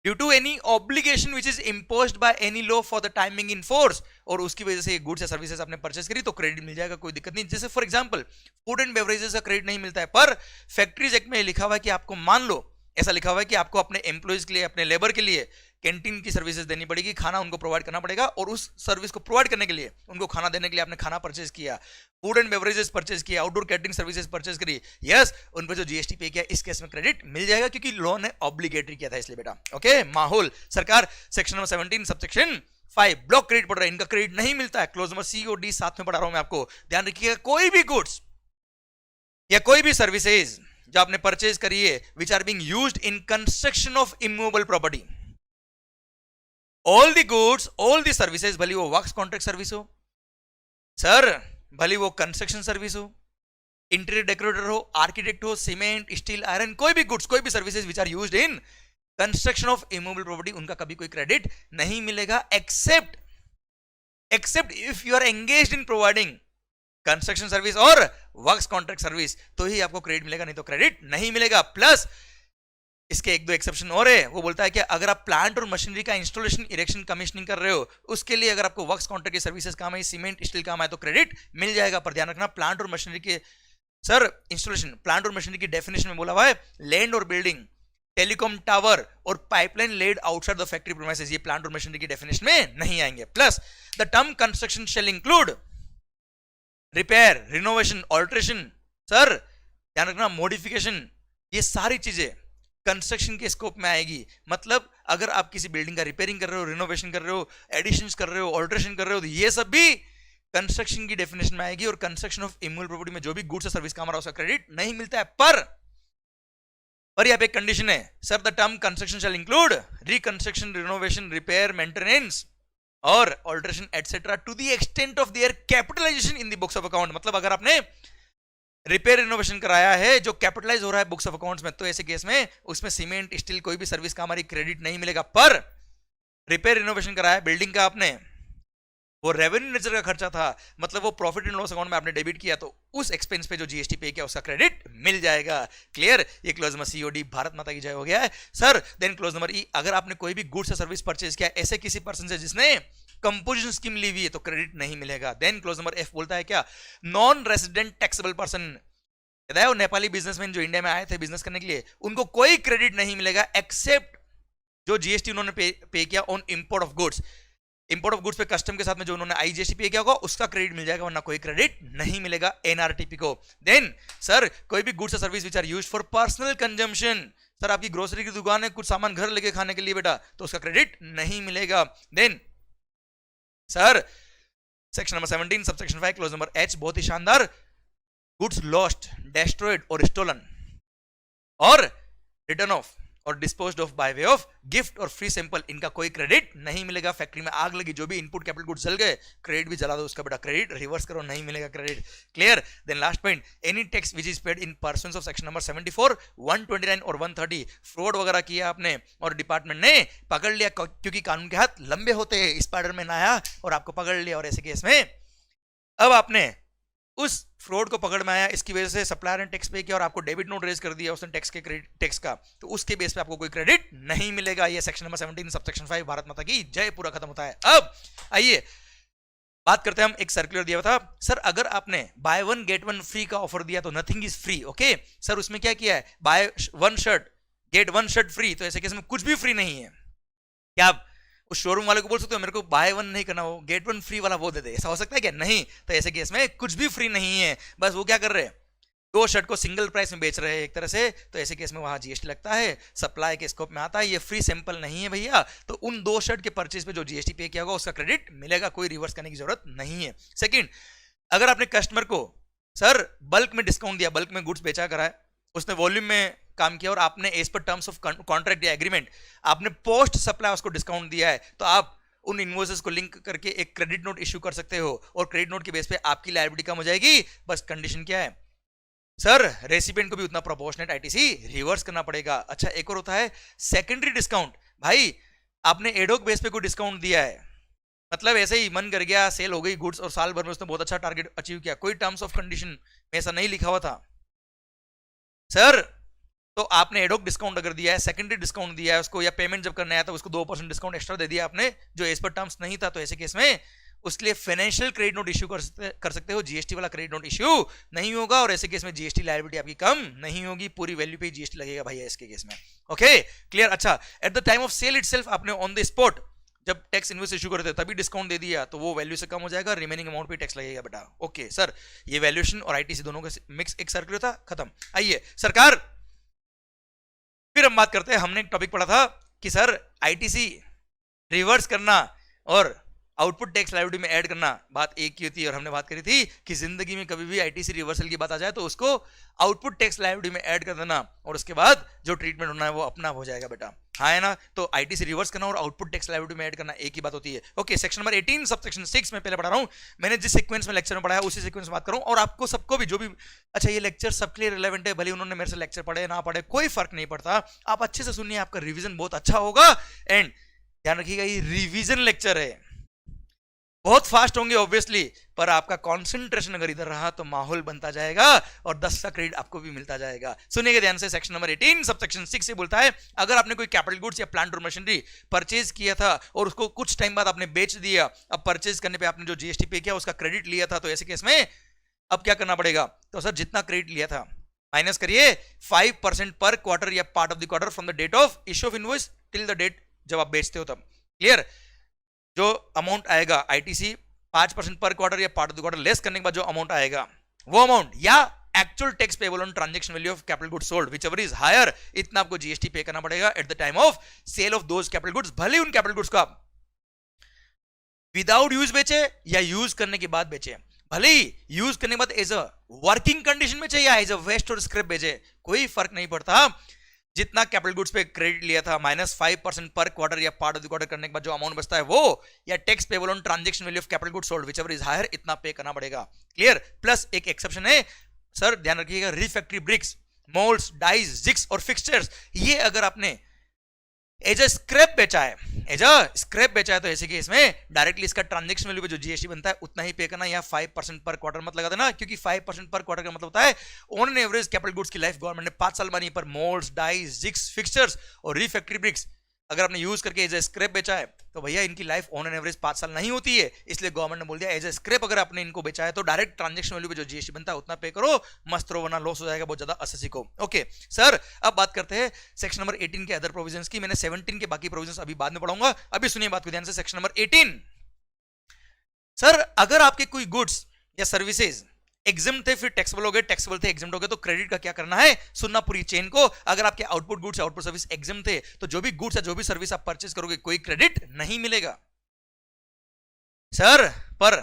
due to any obligation which is imposed by any law for the timing in force, और उसकी वजह से गुड्स या सर्विसेज आपने परचेज करी, तो क्रेडिट मिल जाएगा, कोई दिक्कत नहीं। जैसे for example food and beverages का क्रेडिट नहीं मिलता है, पर फैक्ट्रीज एक्ट में लिखा हुआ है कि आपको, मान लो ऐसा लिखा हुआ है कि आपको अपने एम्प्लॉइज के लिए, अपने लेबर के लिए कैंटीन की सर्विसेज देनी पड़ेगी, खाना उनको प्रोवाइड करना पड़ेगा, और उस सर्विस को प्रोवाइड करने के लिए, उनको खाना देने के लिए आपने खाना परचेज किया, फूड एंड बेवरेजेस परचेज किया, आउटडोर कैटरिंग सर्विसेज परचेज करी, यस उन पर जो जीएसटी पे किया, इस केस में क्रेडिट मिल जाएगा क्योंकि लॉ ने ऑब्लिगेटरी किया था, इसलिए बेटा। ओके माहौल सरकार। Section number 17 subsection 5 block credit पढ़ रहा है, इनका क्रेडिट नहीं मिलता है। क्लोज नंबर सी और डी साथ में पढ़ा रहा हूं मैं आपको, ध्यान रखिएगा। कोई भी गुड्स या कोई भी सर्विसेज जो आपने परचेज करी है which are being used in construction of immovable property, all the goods, all the services, भले वो वर्क्स कॉन्ट्रैक्ट सर्विस हो सर, भले वो कंस्ट्रक्शन सर्विस हो, इंटीरियर डेकोरेटर हो, आर्किटेक्ट हो, सीमेंट, स्टील, आयरन, कोई भी गुड्स, कोई भी services which are used in construction of immovable property, उनका कभी कोई क्रेडिट नहीं मिलेगा, except if you are engaged in providing construction service और वर्क्स कॉन्ट्रैक्ट सर्विस, तो ही आपको क्रेडिट मिलेगा, नहीं तो क्रेडिट नहीं मिलेगा। प्लस इसके एक दो एक्सेप्शन और है, वो बोलता है कि अगर आप प्लांट और मशीनरी का इंस्टॉलेशन, इरेक्शन, कमीशनिंग कर रहे हो, उसके लिए अगर आपको वर्क्स कॉन्ट्रैक्ट की सर्विसेज काम है, सीमेंट, स्टील काम है, तो क्रेडिट मिल जाएगा। पर ध्यान रखना, प्लांट और मशीनरी के सर इंस्टॉलेशन, प्लांट और मशीनरी की डेफिनेशन में बोला हुआ है लैंड और बिल्डिंग, टेलीकॉम टावर और pipeline laid outside the factory premises, ये प्लांट और मशीनरी की डेफिनेशन में नहीं आएंगे। Plus the term construction shall include repair, renovation, alteration, sir ध्यान रखना, मॉडिफिकेशन, ये सारी चीजें कंस्ट्रक्शन के स्कोप में आएगी। मतलब अगर आप किसी बिल्डिंग का रिपेयरिंग कर रहे हो, रिनोवेशन कर रहे हो, एडिशंस कर रहे हो, ऑल्ट्रेशन कर रहे हो, तो ये सब भी कंस्ट्रक्शन की डेफिनेशन में आएगी। और कंस्ट्रक्शन ऑफ इमूवेबल प्रॉपर्टी में जो भी गुड्स और सर्विस काम आ रहा है उसका क्रेडिट नहीं मिलता है। पर यहाँ पे एक कंडीशन है, sir the term construction shall include reconstruction, renovation, repair, maintenance और alteration etcetera to the extent of their capitalization in the books of account. मतलब अगर आपने रिपेयर इनोवेशन कराया है जो कैपिटलाइज हो रहा है बुक्स ऑफ अकाउंट्स में, तो ऐसे केस में उसमें सीमेंट स्टील कोई भी सर्विस का हमारी क्रेडिट नहीं मिलेगा। पर रिपेयर इनोवेशन कराया बिल्डिंग का आपने, वो रेवेन्यू नेचर का खर्चा था, मतलब वो प्रॉफिट एंड लॉस अकाउंट में आपने डेबिट किया, तो उस एक्सपेंस पे जो जीएसटी पे किया उसका क्रेडिट मिल जाएगा। क्लियर? ये क्लोज नंबर सीओडी भारत माता की जय हो गया है sir. Then clause number E, अगर आपने कोई भी गुड्स या सर्विस परचेज किया ऐसे किसी पर्सन से जिसने कंपोजिशन स्कीम ली हुई है तो क्रेडिट नहीं मिलेगा। देन क्लोज नंबर एफ बोलता है क्या, नॉन रेसिडेंट टैक्सेबल पर्सन, वो नेपाली बिजनेसमैन जो इंडिया में आए थे बिजनेस करने के लिए, उनको कोई क्रेडिट नहीं मिलेगा एक्सेप्ट जो जीएसटी उन्होंने पे किया on import of goods. Import of goods पे कस्टम के साथ में जो उन्होंने आईजीएसटी पे किया होगा उसका क्रेडिट मिल जाएगा, वरना कोई क्रेडिट नहीं मिलेगा एनआरटीपी को। देन सर कोई भी गुड्स और service which are used for personal consumption, sir आपकी ग्रोसरी की दुकान है, कुछ सामान घर लेके खाने के लिए बेटा, तो उसका क्रेडिट नहीं मिलेगा। Then sir section number 17 subsection 5 clause number H, बहुत ही शानदार, गुड्स लॉस्ट, डेस्ट्रॉयड और स्टोलन और रिटर्न ऑफ और disposed of by way of gift और फ्री सैंपल, इनका कोई क्रेडिट नहीं मिलेगा। फैक्ट्री में आग लगी, जो भी इनपुट कैपिटल गुड्स जल गए, क्रेडिट भी जला दो उसका बेटा, क्रेडिट रिवर्स करो, नहीं मिलेगा credit. Clear? Then last point, any tax which is paid in pursuance of section number 74, 129 और 130, फ्रॉड वगैरह किया आपने और डिपार्टमेंट ने पकड़ लिया, क्योंकि कानून के हाथ लंबे होते हैं, स्पाइडरमैन आया और आपको पकड़ लिया, और ऐसे केस में अब आपने उस फ्रॉड को पकड़ में आया, इसकी वजह से सप्लायर ने टैक्स पे किया और आपको डेबिट नोट रेज कर दिया उसने टैक्स के क्रेडिट टैक्स का, तो उसके बेस पे आपको कोई क्रेडिट नहीं मिलेगा। ये सेक्शन नंबर 17 सबसेक्शन 5 भारत माता की जय पूरा खत्म होता है। अब आइए बात करते हैं, हम एक सर्कुलर दिया था सर, अगर आपने by one get one free का ऑफर दिया तो nothing is free. Okay sir, उसमें क्या किया है, by one shirt get one shirt free, तो ऐसे केस में कुछ भी फ्री नहीं है। क्या आप उस शोरूम वाले को बोल सकते हो मेरे को बाय वन नहीं करना, वो गेट वन फ्री वाला वो दे दे, ऐसा हो सकता है क्या? नहीं। तो ऐसे केस में कुछ भी फ्री नहीं है, बस वो क्या कर रहे हैं, दो शर्ट को सिंगल प्राइस में बेच रहे हैं एक तरह से, तो ऐसे केस में वहां जीएसटी लगता है, सप्लाई के स्कोप में आता है, ये फ्री सैंपल नहीं है भैया, तो उन दो शर्ट के परचेज पे जो जीएसटी पे किया होगा उसका क्रेडिट मिलेगा, कोई रिवर्स करने की जरूरत नहीं है। सेकंड, अगर आपने कस्टमर को सर बल्क में डिस्काउंट दिया, बल्क में गुड्स बेचा करा है, उसने वॉल्यूम में काम किया और आपने as per terms of contract या एग्रीमेंट आपने पोस्ट सप्लाई उसको डिस्काउंट दिया है, तो आप उन इनवॉइसेस को लिंक करके एक क्रेडिट नोट इश्यू कर सकते हो और क्रेडिट नोट के बेस पे आपकी लायबिलिटी कम हो जाएगी। बस कंडीशन क्या है सर, रेसिपिएंट को भी उतना प्रोपोर्शनेट आईटीसी रिवर्स करना पड़ेगा। अच्छा, एक और होता है सेकेंडरी डिस्काउंट। भाई आपने एडोक बेस पे कोई डिस्काउंट दिया है, मतलब ऐसे ही मन कर गया, सेल हो गई गुड्स और साल भर में उसने बहुत अच्छा टारगेट अचीव किया, कोई टर्म्स ऑफ कंडीशन में ऐसा नहीं लिखा हुआ था सर, तो आपने एडोक डिस्काउंट अगर दिया है, सेकेंडरी डिस्काउंट दिया है उसको, या पेमेंट जब करने आया था उसको 2% डिस्काउंट एक्स्ट्रा दे दिया आपने जो एज पर टर्म्स नहीं था, तो ऐसे केस में उसके लिए फाइनेंशियल क्रेडिट नोट इश्यू कर सकते हो, जीएसटी वाला क्रेडिट नोट इश्यू नहीं होगा, और ऐसे केस में जीएसटी लायबिलिटी आपकी कम नहीं होगी, पूरी वैल्यू पे जीएसटी लगेगा भैया इसके केस में। Okay clear? अच्छा, at the time of sale itself आपने ऑन द स्पॉट जब टैक्स इनवॉइस इशू करते तभी डिस्काउंट दे दिया, तो वो वैल्यू से कम हो जाएगा, रिमेनिंग अमाउंट पे टैक्स लगेगा बेटा। ओके सर, ये वैल्यूएशन और आईटीसी दोनों का मिक्स एक सर्कुलर था, खत्म। आइए सरकार, फिर हम बात करते हैं, हमने एक टॉपिक पढ़ा था कि सर आईटीसी रिवर्स करना और आउटपुट टैक्स लायबिलिटी में ऐड करना बात एक ही होती है, और हमने बात करी थी कि जिंदगी में कभी भी आईटीसी रिवर्सल की बात आ जाए तो उसको आउटपुट टैक्स लायबिलिटी में ऐड कर देना और उसके बाद जो ट्रीटमेंट होना है वो अपना हो जाएगा बेटा, हाँ है ना। तो आईटीसी रिवर्स करना और आउटपुट टैक्स लायबिलिटी में ऐड करना एक ही बात होती है। ओके, सेक्शन नंबर 18 सबसेक्शन 6 में पहले पढ़ा रहा हूं, मैंने जिस सीक्वेंस में लेक्चर में पढ़ाया उसी सीक्वेंस में बात करूं, और आपको सबको भी जो भी, अच्छा ये लेक्चर सबके लिए रिलेवेंट है, भले उन्होंने मेरे से लेक्चर पढ़े ना पढ़े कोई फर्क नहीं पड़ता, आप अच्छे से सुनिए, आपका रिविजन बहुत अच्छा होगा। एंड ध्यान रखिएगा ये रिविजन लेक्चर है, बहुत फास्ट होंगे ऑब्वियसली, पर आपका कंसंट्रेशन अगर इधर रहा तो माहौल बनता जाएगा और 10 का क्रेडिट आपको भी मिलता जाएगा। सुनिएगा ध्यान से, सेक्शन नंबर 18 सबसेक्शन 6 से बोलता है, अगर आपने कोई कैपिटल गुड्स या प्लांट और मशीनरी परचेज किया था और उसको कुछ टाइम बाद आपने बेच दिया, अब परचेज करने पे आपने जो जीएसटी पे किया उसका क्रेडिट लिया था, तो ऐसे केस में अब क्या करना पड़ेगा, तो सर जितना क्रेडिट लिया था माइनस करिए 5% पर क्वार्टर या part of the quarter from the date of issue of invoice till the date जब आप बेचते हो तब। क्लियर? जो अमाउंट आएगा आईटीसी 5% पर क्वार्टर या part of the quarter less करने के बाद जो अमाउंट आएगा वो अमाउंट या actual tax payable on transaction value of capital goods sold whichever is higher, इतना आपको जीएसटी पे करना पड़ेगा at the time of sale of those capital goods, भले उन कैपिटल गुड्स को आप विदाउट यूज बेचे या यूज करने के बाद बेचे, भले ही यूज करने के बाद एज अ वर्किंग कंडीशन में चाहिए या एज अ वेस्ट और स्क्रैप बेचे, कोई फर्क नहीं पड़ता, जितना कैपिटल गुड्स पे क्रेडिट लिया था माइनस 5% पर क्वार्टर या पार्ट ऑफ द क्वार्टर करने के बाद जो अमाउंट बचता है वो, या tax payable on transaction value of capital goods sold whichever is higher, इतना पे करना पड़ेगा। क्लियर? प्लस एक एक्सेप्शन है, सर ध्यान रखिएगा, refractory bricks, moulds, dies, jigs और फिक्सचर्स, ये अगर आपने एज अ स्क्रैप बेचा है, तो ऐसे केस में डायरेक्टली इसका ट्रांजेक्शन वैल्यू पे जो जीएसटी बनता है उतना ही पे करना, या 5% पर क्वार्टर मत लगा देना, क्योंकि 5% पर क्वार्टर का मतलब होता है on an average capital goods की लाइफ गवर्नमेंट ने 5 साल मानी, पर मोल्ड्स, डाइज, जिग्स, फिक्सचर्स और रिफैक्ट्री ब्रिक्स अगर आपने यूज करके एज ए स्क्रैप बेचा है तो भैया इनकी लाइफ ऑन एन एवरेज 5 साल नहीं होती है, इसलिए गवर्नमेंट ने बोल दिया एज ए स्क्रैप अगर आपने इनको बेचा है तो डायरेक्ट ट्रांजेक्शन वैल्यू पे जो जीएसटी बनता है उतना पे करो, मस्त रहो, वरना लॉस हो जाएगा बहुत ज्यादा एसएससी को। ओके सर, अब बात करते हैं सेक्शन नंबर 18 के अदर प्रोविजंस की। मैंने 17 के बाकी प्रोविजंस अभी बाद में पढ़ाऊंगा, अभी सुनिए बात को ध्यान से। सेक्शन नंबर 18, सर अगर आपके कोई गुड्स या सर्विसेज एग्जिम्ड थे, फिर टैक्सेबल हो गए, टैक्सेबल थे एग्जिम्ड हो गए, तो क्रेडिट का क्या करना है, सुनना पूरी चेन को। अगर आपके आउटपुट गुड्स या आउटपुट सर्विस एग्जिम्ड थे तो जो भी गुड्स या जो भी सर्विस आप परचेज करोगे कोई क्रेडिट नहीं मिलेगा। सर पर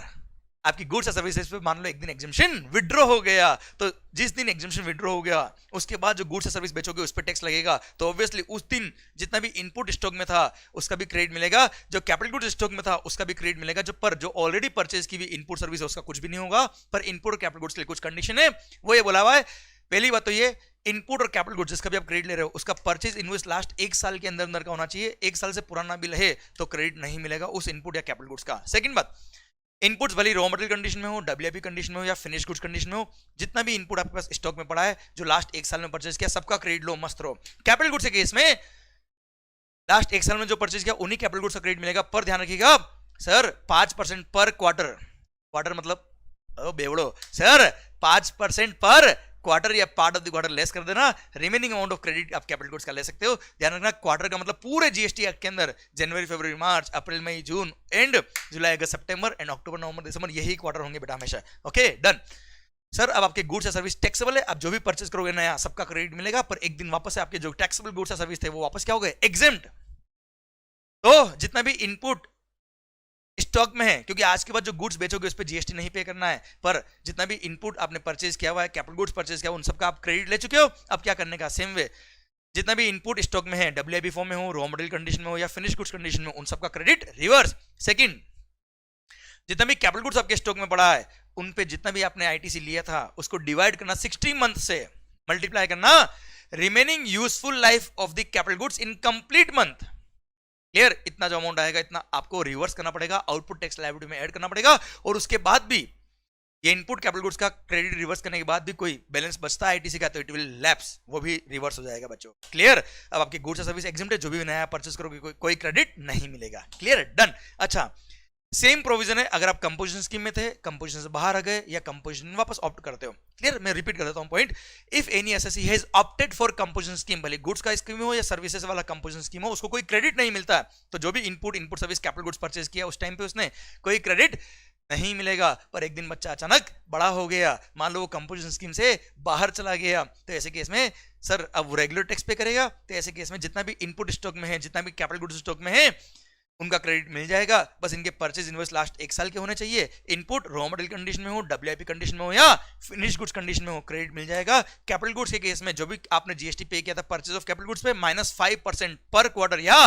आपकी गुड्स या सर्विसेज पे मान लो एक दिन एग्जिम्पशन विड्रॉ हो गया, तो जिस दिन एग्जिम्पशन विड्रॉ हो गया उसके बाद जो गुड्स या सर्विस बेचोगे उस पर टैक्स लगेगा, तो ऑब्वियसली उस दिन जितना भी इनपुट स्टॉक में था उसका भी क्रेडिट मिलेगा, जो कैपिटल गुड्स स्टॉक में था उसका भी क्रेडिट मिलेगा, जो ऑलरेडी परचेज की हुई इनपुट सर्विस है उसका कुछ भी नहीं होगा। पर इनपुट और कैपिटल गुड्स के लिए कुछ कंडीशन है, वो ये बोला हुआ है। पहली बात तो ये, इनपुट और कैपिटल गुड्स जिसका भी आप क्रेडिट ले रहे हो उसका परचेज इनवॉइस लास्ट 1 साल के अंदर अंदर का होना चाहिए, 1 साल से पुराना बिल है तो क्रेडिट नहीं मिलेगा उस इनपुट या कैपिटल गुड्स का। सेकंड बात, इनपुट्स भले रॉ मटेरियल कंडीशन में हो, डब्ल्यूआईपी कंडीशन में हो या फिनिश गुड्स कंडीशन में हो, जितना भी इनपुट आपके पास स्टॉक में पड़ा है जो लास्ट 1 साल में परचेज किया सबका क्रेडिट लो, मस्त रहो। कैपिटल गुड्स के केस में लास्ट 1 साल में जो परचेज किया उन्हीं कैपिटल गुड्स का क्रेडिट मिलेगा, पर ध्यान रखिएगा सर 5% पर क्वार्टर, क्वार्टर मतलब बेवड़ो सर 5% पर क्वार्टर या part of the quarter less कर देना, रिमेनिंग अमाउंट ऑफ क्रेडिट आप कैपिटल गुड्स का ले सकते हो। ध्यान रखना क्वार्टर का मतलब पूरे जीएसटी एक्ट के अंदर जनवरी, फरवरी, मार्च, अप्रैल, मई, जून and July, August, September and October, नवंबर, दिसंबर, यही क्वार्टर होंगे बेटा हमेशा। Okay done. सर अब आपके गुड्स या सर्विस टैक्सेबल है, आप जो भी परचेज करोगे नया सबका क्रेडिट मिलेगा, पर एक दिन वापस से आपके जो टैक्सेबल गुड्स या सर्विस थे वो वापस क्या हो गए, एग्जेम्प्ट। तो जितना भी इनपुट स्टॉक में है, क्योंकि आज के बाद जो गुड्स बेचोगे उस पर जीएसटी नहीं पे करना है, पर जितना भी इनपुट आपने परचेज किया हुआ है, कैपिटल गुड्स परचेज किया हुआ, उन सबका आप क्रेडिट ले चुके हो। अब क्या करने का, सेम वे जितना भी इनपुट स्टॉक में है, डब्ल्यूआईपी फॉर्म में हो, रॉ मटेरियल कंडीशन में हो या फिनिश गुड्स कंडीशन में, उन सबका क्रेडिट रिवर्स। सेकंड, जितना भी कैपिटल गुड्स आपके स्टॉक में पड़ा है उन पे जितना भी आपने आईटीसी लिया था उसको डिवाइड करना 60 मंथ से, मल्टीप्लाई करना remaining useful life of the capital goods in complete month. Clear, इतना जो अमाउंट आएगा इतना आपको रिवर्स करना पड़ेगा, आउटपुट टैक्स लायबिलिटी में ऐड करना पड़ेगा, और उसके बाद भी ये इनपुट कैपिटल गुड्स का क्रेडिट रिवर्स करने के बाद भी कोई बैलेंस बचता है आईटीसी का तो इट विल लैप्स, वो भी रिवर्स हो जाएगा बच्चों। क्लियर, अब आपकी गुड्स सर्विस एग्जिम्प्ट है, जो भी नया परचेस करोगे कोई क्रेडिट नहीं मिलेगा। Clear, done. अच्छा, सेम प्रोविजन है अगर आप कंपोजिशन स्कीम में थे, कंपोजिशन से बाहर आ गए या कंपोजिशन में वापस ऑप्ट करते हो। क्लियर, मैं रिपीट कर देता हूं point. If any SSC has opted for composition scheme, भले गुड्स का स्कीम हो या सर्विसेज वाला कंपोजिशन स्कीम हो, उसको कोई क्रेडिट नहीं मिलता है, तो जो भी input service capital goods purchase किया उस टाइम पे उसने कोई क्रेडिट नहीं मिलेगा। पर एक दिन बच्चा अचानक बड़ा हो गया, मान लो वो कंपोजिशन स्कीम से बाहर चला गया, तो ऐसे केस में सर अब वो रेगुलर टैक्स पे करेगा। तो ऐसे केस में जितना भी इनपुट स्टॉक में है, जितना भी कैपिटल गुड्स स्टॉक में है, उनका क्रेडिट मिल जाएगा। बस इनके परचेज इनवॉइस लास्ट 1 साल के होने चाहिए, इनपुट रॉ मटेरियल कंडीशन में हो, डब्ल्यूआईपी कंडीशन में हो या फिनिश गुड्स कंडीशन में हो, क्रेडिट मिल जाएगा। कैपिटल गुड्स के केस में जो भी आपने जीएसटी पे किया था परचेज ऑफ कैपिटल गुड्स पे -5% पर क्वार्टर या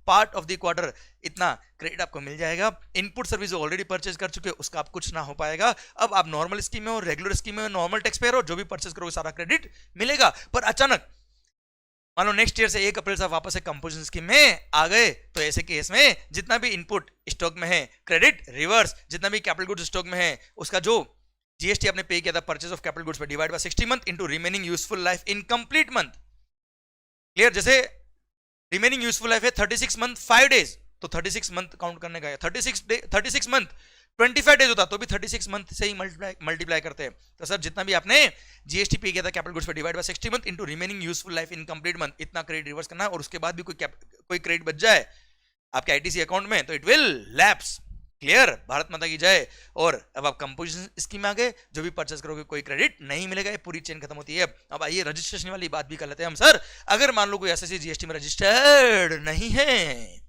पार्ट ऑफ द क्वार्टर, इतना क्रेडिट आपको मिल जाएगा। इनपुट सर्विस ऑलरेडी परचेज कर चुके हो उसका आप कुछ ना हो पाएगा। अब आप नॉर्मल स्कीम में हो, रेगुलर स्कीम में हो, नॉर्मल टैक्स पेयर हो, जो भी परचेज करोगे सारा क्रेडिट मिलेगा। पर अचानक मान लो नेक्स्ट ईयर से 1 अप्रैल से वापस से कंपोजिशन स्कीम में आ गए, तो ऐसे केस में जितना भी इनपुट स्टॉक में है क्रेडिट रिवर्स, जितना भी कैपिटल गुड्स स्टॉक में है उसका जो जीएसटी आपने पे किया था परचेज ऑफ कैपिटल गुड्स पे divide by 60 month into remaining useful life in complete month. Clear, जैसे रिमेनिंग यूजफुल लाइफ है 36 मंथ 5 डेज, तो 36 मंथ काउंट करने का है, 36 मंथ 25 डेज होता तो भी 36 मंथ से ही मल्टीप्लाई करते हैं। तो सर जितना भी आपने जीएसटी पे किया था कैपिटल गुड्स पे divide by 60 month into remaining useful life in complete month, इतना क्रेडिट रिवर्स करना है, और उसके बाद भी कोई क्रेडिट बच जाए आपके आईटीसी अकाउंट में तो it will lapse. Clear, Bharat माता की जय। और अब आप कंपोजिशन स्कीम में आ गए, जो भी परचेस करोगे कोई क्रेडिट नहीं मिलेगा, ये पूरी चेन खत्म होती है। अब आइए रजिस्ट्रेशन वाली बात भी कर लेते हैं हम। सर अगर मान लो कोई एसएससी जीएसटी में रजिस्टर्ड नहीं है,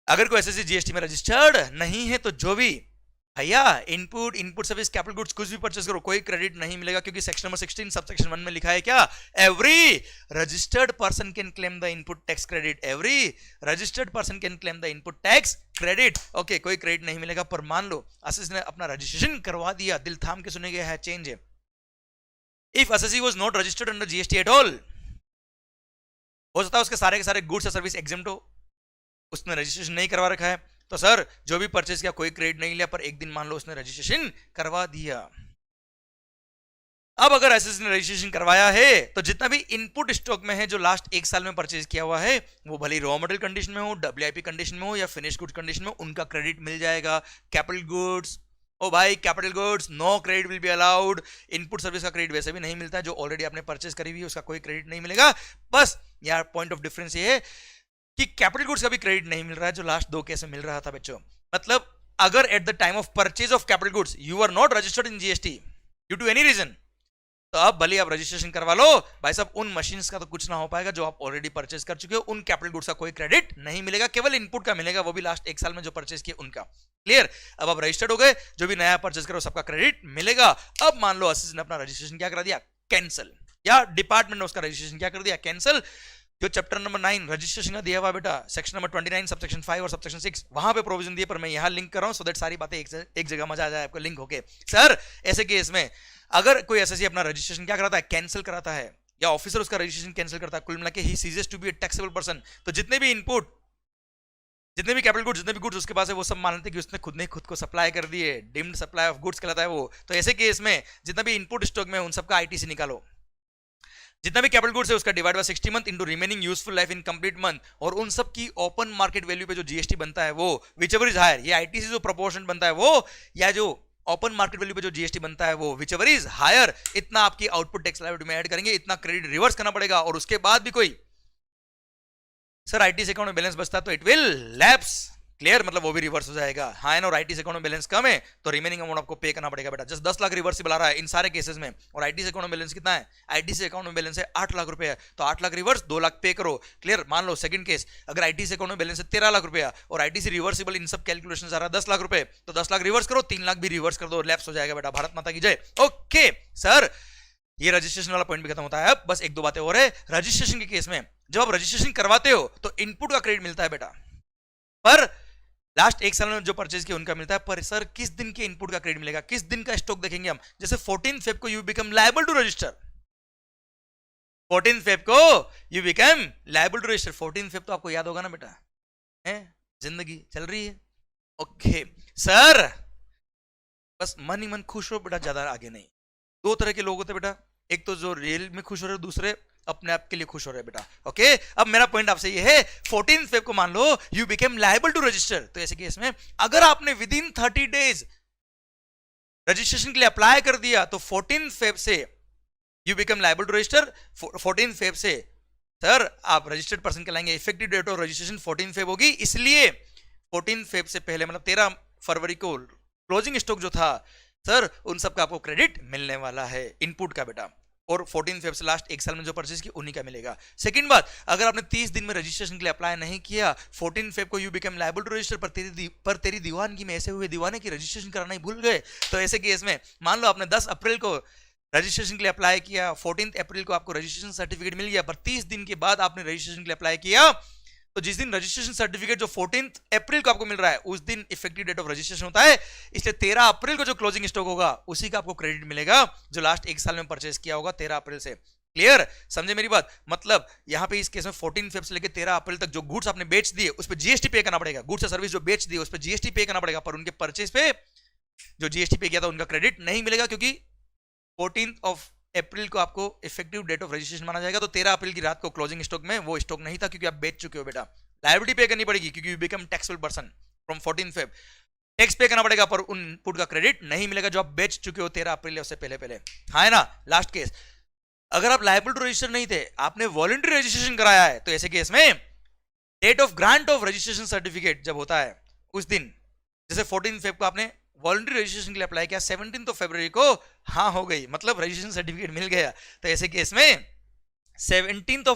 अगर कोई एसएससी जीएसटी में रजिस्टर्ड नहीं है तो जो भी भैया इनपुट सर्विस कैपिटल गुड्स कुछ भी परचेस करो कोई क्रेडिट नहीं मिलेगा, क्योंकि सेक्शन नंबर 16 सब सेक्शन 1 में लिखा है क्या, every registered person can claim the input tax credit, every registered person can claim the input tax credit. Okay, कोई क्रेडिट नहीं मिलेगा। पर मान लो एसएससी ने अपना रजिस्ट्रेशन करवा दिया, दिल थाम के सुने गया है, चेंज है, if SSC was not registered under GST at all, हो सकता है उसके सारे के सारे गुड्स या सर्विस एग्जेम्प्ट हो, उसने रजिस्ट्रेशन नहीं करवा रखा है, तो सर जो भी परचेज किया कोई क्रेडिट नहीं लिया, पर एक दिन मान लो उसने रजिस्ट्रेशन करवा दिया। अब अगर एसएससी ने रजिस्ट्रेशन करवाया है तो जितना भी इनपुट स्टॉक में है जो लास्ट एक साल में परचेज किया हुआ है, वो भले रॉ मटेरियल कंडीशन में हो, डब्ल्यूआईपी कंडीशन में हो या फिनिश गुड्स कंडीशन में, उनका क्रेडिट मिल जाएगा। कैपिटल गुड्स, ओ भाई capital goods no credit will be allowed. Input service का क्रेडिट वैसे भी नहीं मिलता है, जो ऑलरेडी आपने परचेज करी हुई है उसका कोई क्रेडिट नहीं मिलेगा। बस यार पॉइंट ऑफ डिफरेंस ये है कि कैपिटल गुड्स का भी क्रेडिट नहीं मिल रहा है जो लास्ट दो केस में मिल रहा था बच्चों। मतलब अगर at the time of purchase of capital goods you are not registered in GST due to any reason, तो अब भले आप रजिस्ट्रेशन करवा लो भाई साहब, उन मशीन्स का तो कुछ ना हो पाएगा जो आप ऑलरेडी परचेज कर चुके हो। उन कैपिटल गुड्स का कोई क्रेडिट नहीं मिलेगा, केवल इनपुट का मिलेगा, वो भी लास्ट एक साल में जो परचेज किए उनका। क्लियर? अब आप रजिस्टर्ड हो गए, जो भी नया परचेज करो सबका क्रेडिट मिलेगा। अब मान लो एसएससी ने अपना रजिस्ट्रेशन क्या करा दिया, कैंसिल, या डिपार्टमेंट ने उसका रजिस्ट्रेशन क्या कर दिया, कैंसिल। जो चैप्टर नंबर 9 रजिस्ट्रेशन का दिया हुआ बेटा, सेक्शन नंबर 29 सबसेक्शन 5 और सबसेक्शन 6, वहां पे प्रोविजन दिए, पर मैं यहां लिंक कर रहा हूं सो दैट सारी बातें एक जगह मजा आ जाए आपको लिंक होके। सर ऐसे केस में अगर कोई एसएससी अपना रजिस्ट्रेशन क्या कराता है, कैंसिल कराता है, या ऑफिसर उसका रजिस्ट्रेशन कैंसिल करता है, कुल मिला के ही ceases to be a taxable person, तो जितने भी इनपुट, जितने भी कैपिटल गुड्स, जितने भी गुड्स उसके पास है, वो सब मानते कि उसने खुद ने खुद को सप्लाई कर दिए, डिम्ड सप्लाई ऑफ गुड्स कहलाता है वो। तो ऐसे केस में जितना भी इनपुट स्टॉक में उन सबका आईटीसी निकालो, जितना भी कैपिटल गुड्स है उसका divide by 60 month into remaining useful life in complete month, और उन सब की ओपन मार्केट वैल्यू पे जो जीएसटी बनता है वो व्हिचएवर इज हायर, ये आईटीसी जो प्रोपोर्शन बनता है वो, या जो ओपन मार्केट वैल्यू पे जो जीएसटी बनता है वो व्हिचएवर इज हायर, इतना आपकी आउटपुट टैक्स लायबिलिटी में ऐड करेंगे, इतना क्रेडिट रिवर्स करना पड़ेगा। और उसके बाद भी कोई सर आईटीसी अकाउंट में बैलेंस बचता है तो इट विल लैप्स, क्लियर, मतलब वो भी रिवर्स हो जाएगा। हाँ ना, और आईटीसी अकाउंट में बैलेंस कम है तो रिमेनिंग अमाउंट आपको पे करना पड़ेगा बेटा। जस्ट 10 लाख रिवर्सिबल आ रहा है इन सारे केसेस में, और आईटीसी अकाउंट में बैलेंस कितना है, आईटीसी अकाउंट में बैलेंस है 8 लाख रुपया, तो 8 लाख रिवर्स 2 लाख पे करो। क्लियर? मान लो सेकंड केस, अगर आईटीसी अकाउंट में बैलेंस है 13 लाख रुपया और आईटीसी रिवर्सिबल इन सब कैलकुलेशन आ रहा है 10 लाख रुपए, तो 10 लाख रिवर्स करो, 3 लाख भी रिवर्स कर दो, लैप्स हो जाएगा बेटा। भारत माता की जय। ओके सर, ये रजिस्ट्रेशन वाला पॉइंट भी खत्म होता है। अब बस एक दो बातें और है। रजिस्ट्रेशन के केस में जब आप रजिस्ट्रेशन करवाते हो तो इनपुट का क्रेडिट मिलता है बेटा, पर लास्ट एक साल में जो परचेज किया उनका मिलता है। पर सर किस दिन के इनपुट का क्रेडिट मिलेगा, किस दिन का स्टॉक देखेंगे हम? जैसे 14 फेब को you become liable to register, 14 Feb को you become liable to register. 14 Feb तो आपको याद होगा ना बेटा, है जिंदगी चल रही है। ओके सर, बस मन ही मन खुश हो बेटा, ज्यादा आगे नहीं। दो तरह के लोग होते बेटा, एक तो जो रियल में खुश हो रहे, दूसरे अपने आप के लिए खुश हो रहे बेटा। ओके, अब मेरा पॉइंट आपसे ये है, 14 फेब को मान लो you became liable to register, तो ऐसे केस में अगर आपने विद इन 30 डेज रजिस्ट्रेशन के लिए अप्लाई कर दिया तो 14 फेब से you become liable to register. 14 Feb से सर आप रजिस्टर्ड पर्सन कहलाएंगे। Effective date of registration 14 Feb होगी, इसलिए 14 फेब से पहले मतलब 13 फरवरी को क्लोजिंग स्टॉक जो था सर उन सब का आपको क्रेडिट मिलने वाला है इनपुट का बेटा, और 14 फेब से लास्ट एक साल में जो परचेज की उन्हीं का मिलेगा। सेकंड बात, अगर आपने 30 दिन में रजिस्ट्रेशन के लिए अप्लाई नहीं किया, 14 फेब को you become liable to register, पर तेरी दीवानगी में ऐसे हुए दीवाने की रजिस्ट्रेशन कराना ही भूल गए, तो ऐसे केस में मान लो आपने 10 अप्रैल को रजिस्ट्रेशन के लिए अप्लाई किया, 14 अप्रैल को आपको रजिस्ट्रेशन सर्टिफिकेट मिल गया, पर 30 दिन के बाद आपने रजिस्ट्रेशन के लिए अप्लाई किया, तो जिस दिन रजिस्ट्रेशन सर्टिफिकेट जो 14 अप्रैल को आपको मिल रहा है उस दिन इफेक्टिव डेट ऑफ रजिस्ट्रेशन होता है, इसलिए 13 अप्रैल को जो क्लोजिंग स्टॉक होगा उसी का आपको क्रेडिट मिलेगा जो लास्ट एक साल में परचेज किया होगा 13 अप्रैल से। क्लियर? समझे मेरी बात? मतलब यहां पे इस केस में 14 फेब से लेकर 13 अप्रैल तक जो गुड्स आपने बेच दिए उस पर जीएसटी पे करना पड़ेगा, गुड्स या सर्विस जो बेच दिए उस पर जीएसटी पे करना पड़ेगा, पर उनके परचेज पे जो जीएसटी पे किया था उनका क्रेडिट नहीं मिलेगा, क्योंकि 14 अप्रैल को आपको इफेक्टिव डेट ऑफ रजिस्ट्रेशन माना जाएगा, तो 13 अप्रैल की रात को क्लोजिंग स्टॉक में वो स्टॉक नहीं था क्योंकि आप बेच चुके हो बेटा। लायबिलिटी पे करनी पड़ेगी क्योंकि you become taxable person from 14 Feb, tax पे करना पड़ेगा, पर उन इनपुट का क्रेडिट नहीं मिलेगा जो आप बेच चुके हो 13 अप्रैल उससे पहले पहले। हाँ है ना? लास्ट केस, अगर आप लायबल टू रजिस्टर नहीं थे, आपने वॉलंटरी रजिस्ट्रेशन कराया है, तो ऐसे केस में date of grant of registration certificate जब होता है उस दिन, जैसे 14 फेब को आपने वॉलंटरी रजिस्ट्रेशन के लिए अप्लाई किया, 17 फरवरी को हाँ हो गई, मतलब रजिस्ट्रेशन सर्टिफिकेट मिल गया, तो ऐसे केस में 17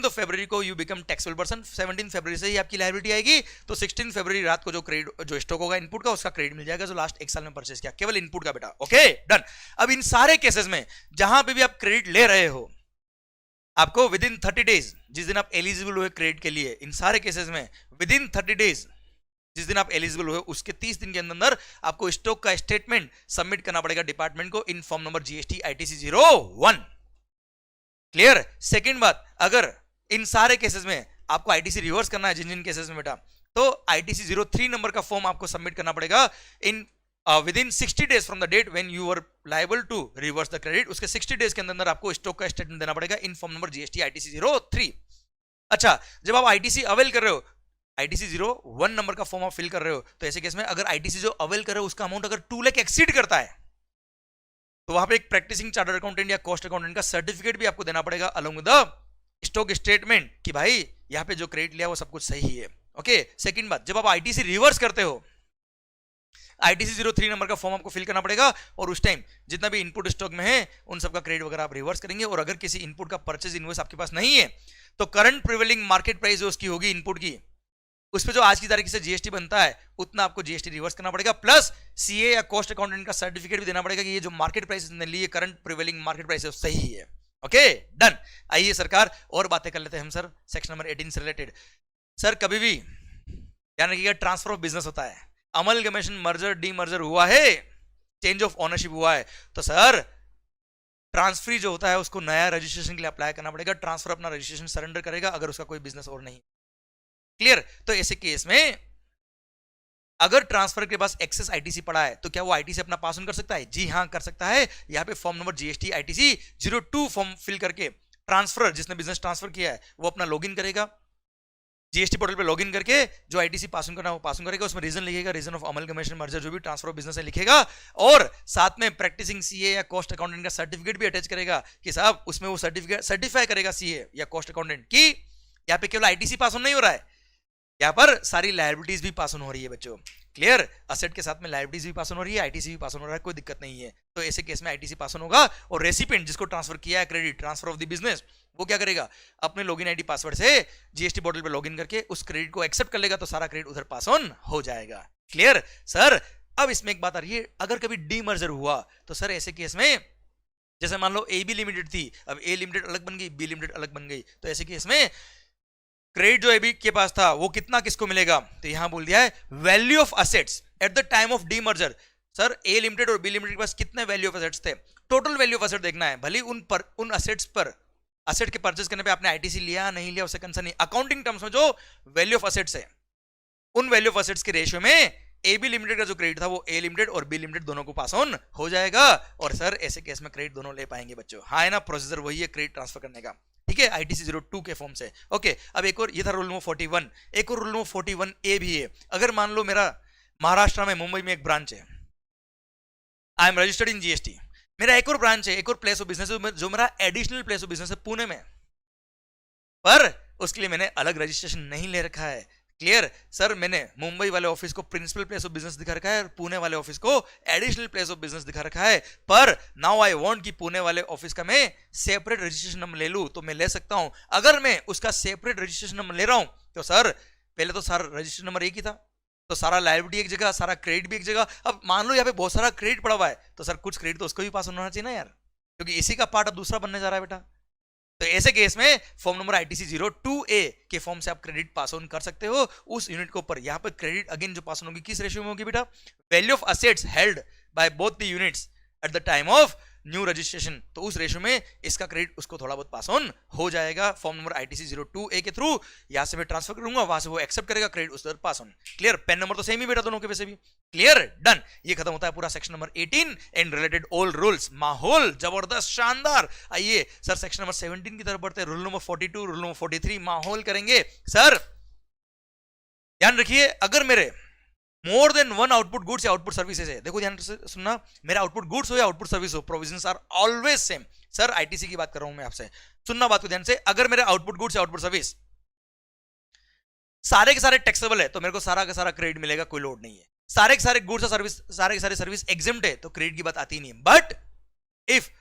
फरवरी को यू बिकम टैक्सेबल पर्सन, 17 फरवरी से ही आपकी लायबिलिटी आएगी, तो 16 फरवरी रात को जो क्रेडिट जो स्टॉक होगा इनपुट का उसका क्रेडिट मिल जाएगा जो लास्ट एक साल में परचेज किया, केवल इनपुट का बेटा। Okay done. अब इन सारे केसेस में जहां पे भी आप क्रेडिट ले रहे हो, आपको विद इन 30 डेज, जिस दिन आप एलिजिबल हुए क्रेडिट के लिए, इन सारे केसेस में विद इन 30 डेज जिस दिन आप एलिजिबल हुए उसके 30 दिन के अंदर आपको स्टॉक का स्टेटमेंट सबमिट करना पड़ेगा डिपार्टमेंट को in form number GST ITC 01। Clear. Second बात, अगर इन सारे केसेस में आपको आईटीसी रिवर्स करना है जिन जिन केसेस में बेटा, तो आईटीसी 03 नंबर का फॉर्म आपको सबमिट करना पड़ेगा in within 60 days from the date when you are liable to reverse the credit. उसके 60 डेज के अंदर आपको स्टॉक का स्टेटमेंट देना पड़ेगा in form number GST ITC 03। अच्छा, जब आप आईटीसी अवेल कर रहे हो, आईटीसी 01 नंबर का फॉर्म आप फिल कर रहे हो, तो ऐसे केस में अगर आईटीसी जो अवेल कर रहे हो उसका अमाउंट अगर 2 लाख एक्सीड करता है, तो वहां पे एक प्रैक्टिसिंग चार्टर्ड अकाउंटेंट या कॉस्ट अकाउंटेंट का सर्टिफिकेट भी आपको देना पड़ेगा along with the stock statement कि भाई यहाँ पे जो क्रेडिट लिया वो सब कुछ सही है। ओके। सेकंड बात, जब आप आईटीसी रिवर्स करते हो, आईटीसी 03 नंबर का फॉर्म आपको फिल करना पड़ेगा और उस टाइम जितना भी इनपुट स्टॉक में है उन सबका क्रेडिट वगैरह आप रिवर्स करेंगे। और अगर किसी इनपुट का परचेज इनवॉइस आपके पास नहीं है, तो करंट प्रिवेलिंग मार्केट प्राइस जो उसकी होगी इनपुट की, उस पे जो आज की तारीख से जीएसटी बनता है उतना आपको जीएसटी रिवर्स करना पड़ेगा, प्लस सीए या कॉस्ट अकाउंटेंट का सर्टिफिकेट भी देना पड़ेगा कि ये जो मार्केट प्राइस ने ली है करंट प्रिवेलिंग मार्केट प्राइस है सही है। Okay done. आइए सरकार और बातें कर लेते हैं हम सर सेक्शन नंबर 18 से रिलेटेड। सर कभी भी ध्यान रखिएगा, ट्रांसफर ऑफ बिजनेस होता है, अमलगमेशन, मर्जर, डीमर्जर हुआ है, चेंज ऑफ ओनरशिप हुआ है, तो सर ट्रांसफरी जो होता है उसको नया रजिस्ट्रेशन के लिए अप्लाई करना पड़ेगा। ट्रांसफर अपना रजिस्ट्रेशन सरेंडर करेगा अगर उसका कोई बिजनेस और नहीं। क्लियर। तो ऐसे केस में अगर ट्रांसफर के पास एक्सेस आईटीसी पड़ा है तो क्या वो आईटीसी अपना पास ऑन कर सकता है? जी हाँ कर सकता है। यहाँ पे form number GST ITC 02 form fill करके ट्रांसफर, जिसने बिजनेस ट्रांसफर किया है वो अपना लॉगिन करेगा जीएसटी पोर्टल पे, लॉगिन करके जो आईटीसी पास ऑन करना है वो पास ऑन करेगा, उसमें रीजन लिखेगा, रीजन ऑफ अमलगमेशन, मर्जर, जो भी ट्रांसफर ऑफ बिजनेस है लिखेगा, और साथ में प्रैक्टिसिंग सीए या कॉस्ट अकाउंटेंट का सर्टिफिकेट भी अटैच करेगा कि साहब उसमें वो सर्टिफिकेट सर्टिफाई करेगा सीए या कॉस्ट अकाउंटेंट की यहाँ पे केवल आईटीसी पास ऑन नहीं हो रहा है, यहाँ पर सारी लायबिलिटीज भी पास ऑन हो रही है बच्चों। क्लियर। असेट के साथ में लायबिलिटीज भी पास ऑन हो रही है, आईटीसी भी पास ऑन हो रहा है, कोई दिक्कत नहीं है। तो ऐसे केस में आईटीसी पास ऑन होगा और रेसिपिएंट जिसको ट्रांसफर किया है credit, transfer of the business, वो क्या करेगा, अपने लॉगिन आईडी पासवर्ड से जीएसटी पोर्टल पे लॉगिन करके उस क्रेडिट को एक्सेप्ट कर लेगा, तो सारा क्रेडिट उधर पास ऑन हो जाएगा। Clear sir. अब इसमें एक बात आ रही है, अगर कभी डीमर्जर हुआ तो सर ऐसे केस में जैसे मान लो ए बी लिमिटेड थी, अब ए लिमिटेड अलग बन गई, बी लिमिटेड अलग बन गई, तो ऐसे केस में क्रेडिट जो एबी के पास था वो कितना किसको मिलेगा, तो यहां बोल दिया है value of assets eight the time of demerger. Sir A limited और बी लिमिटेड के पास कितने वैल्यू ऑफ असेट्स थे, टोटल वैल्यू ऑफ असेट देखना है, भले उन असेट्स पर, असेट के परचेज करने पे आपने आईटीसी लिया नहीं लिया उससे कंसर्न नहीं, अकाउंटिंग टर्म्स में जो वैल्यू ऑफ असेट्स है उन वैल्यू ऑफ असेट्स के रेशियो में ए बी लिमिटेड का जो क्रेडिट था वो ए लिमिटेड और बी लिमिटेड दोनों को पास ऑन हो जाएगा, और सर ऐसे केस में क्रेडिट दोनों ले पाएंगे बच्चों। हाँ है ना, प्रोसीजर वही है क्रेडिट ट्रांसफर करने का, ठीक है, आईटीसी 02 के फॉर्म से। ओके। अब एक और, ये था रूल नंबर 41, एक और रूल नंबर 41 ए भी है। अगर मान लो मेरा महाराष्ट्र में मुंबई में एक ब्रांच है, I am registered in GST, मेरा एक और ब्रांच है, एक और प्लेस ऑफ बिजनेस है जो मेरा एडिशनल प्लेस ऑफ बिजनेस है पुणे में, पर उसके लिए मैंने अलग रजिस्ट्रेशन नहीं ले रखा है। Clear sir. मैंने मुंबई वाले ऑफिस को प्रिंसिपल प्लेस ऑफ बिजनेस दिखा रखा है और पुणे वाले ऑफिस को एडिशनल प्लेस ऑफ बिजनेस दिखा रखा है, पर नाउ आई वांट कि पुणे वाले ऑफिस का मैं सेपरेट रजिस्ट्रेशन नंबर ले लूं, तो मैं ले सकता हूं। अगर मैं उसका सेपरेट रजिस्ट्रेशन नंबर ले रहा हूं तो सर पहले तो सारा रजिस्ट्रेशन नंबर एक ही था, तो सारा लायबिलिटी एक जगह, सारा क्रेडिट भी एक जगह। अब मान लो यहाँ पे बहुत सारा क्रेडिट पड़ा हुआ है, तो सर कुछ क्रेडिट तो उसको भी पास होना चाहिए ना यार, क्योंकि इसी का पार्ट अब दूसरा बनने जा रहा है बेटा। तो ऐसे केस में फॉर्म नंबर आईटीसी 02A के फॉर्म से आप क्रेडिट पास ऑन कर सकते हो उस यूनिट के ऊपर। यहां पर क्रेडिट अगेन जो पास ऑन होगी किस रेशियो में होगी बेटा, value of assets held by both the units at the time of new registration, तो उस रेशियो में इसका क्रेडिट उसको थोड़ा बहुत पास ऑन हो जाएगा फॉर्म नंबर आईटीसी 02A के थ्रू। यहां से मैं ट्रांसफर करूंगा, वहां से वो एक्सेप्ट करेगा, क्रेडिट उस तरह pass on. Clear. PAN number तो सेम ही बेटा दोनों के वैसे भी। Clear done. ये खत्म होता है पूरा section number 18 and related all rules. माहौल जबरदस्त शानदार। आइए सर सेक्शन नंबर 17 की तरफ बढ़ते हैं। रूल नंबर 42, रूल नंबर 43 माहौल करेंगे। सर ध्यान रखिए, अगर मेरे more than one output goods या आउटपुट सर्विसेज है, देखो ध्यान से सुनना, मेरा आउटपुट गुड्स हो या आउटपुट सर्विस हो, provisions are always same. Sir ITC की बात कर रहा हूं मैं आपसे, सुनना बात को ध्यान से। अगर मेरे आउटपुट गुड्स या आउटपुट सर्विस सारे के सारे टैक्सेबल है तो मेरे को सारा का सारा क्रेडिट मिलेगा, कोई लोड नहीं है। सारे के सारे गुड्स और सर्विस, सारे के सारे सर्विस एग्जेम्प्ट है तो क्रेडिट की बात आती नहीं है। But if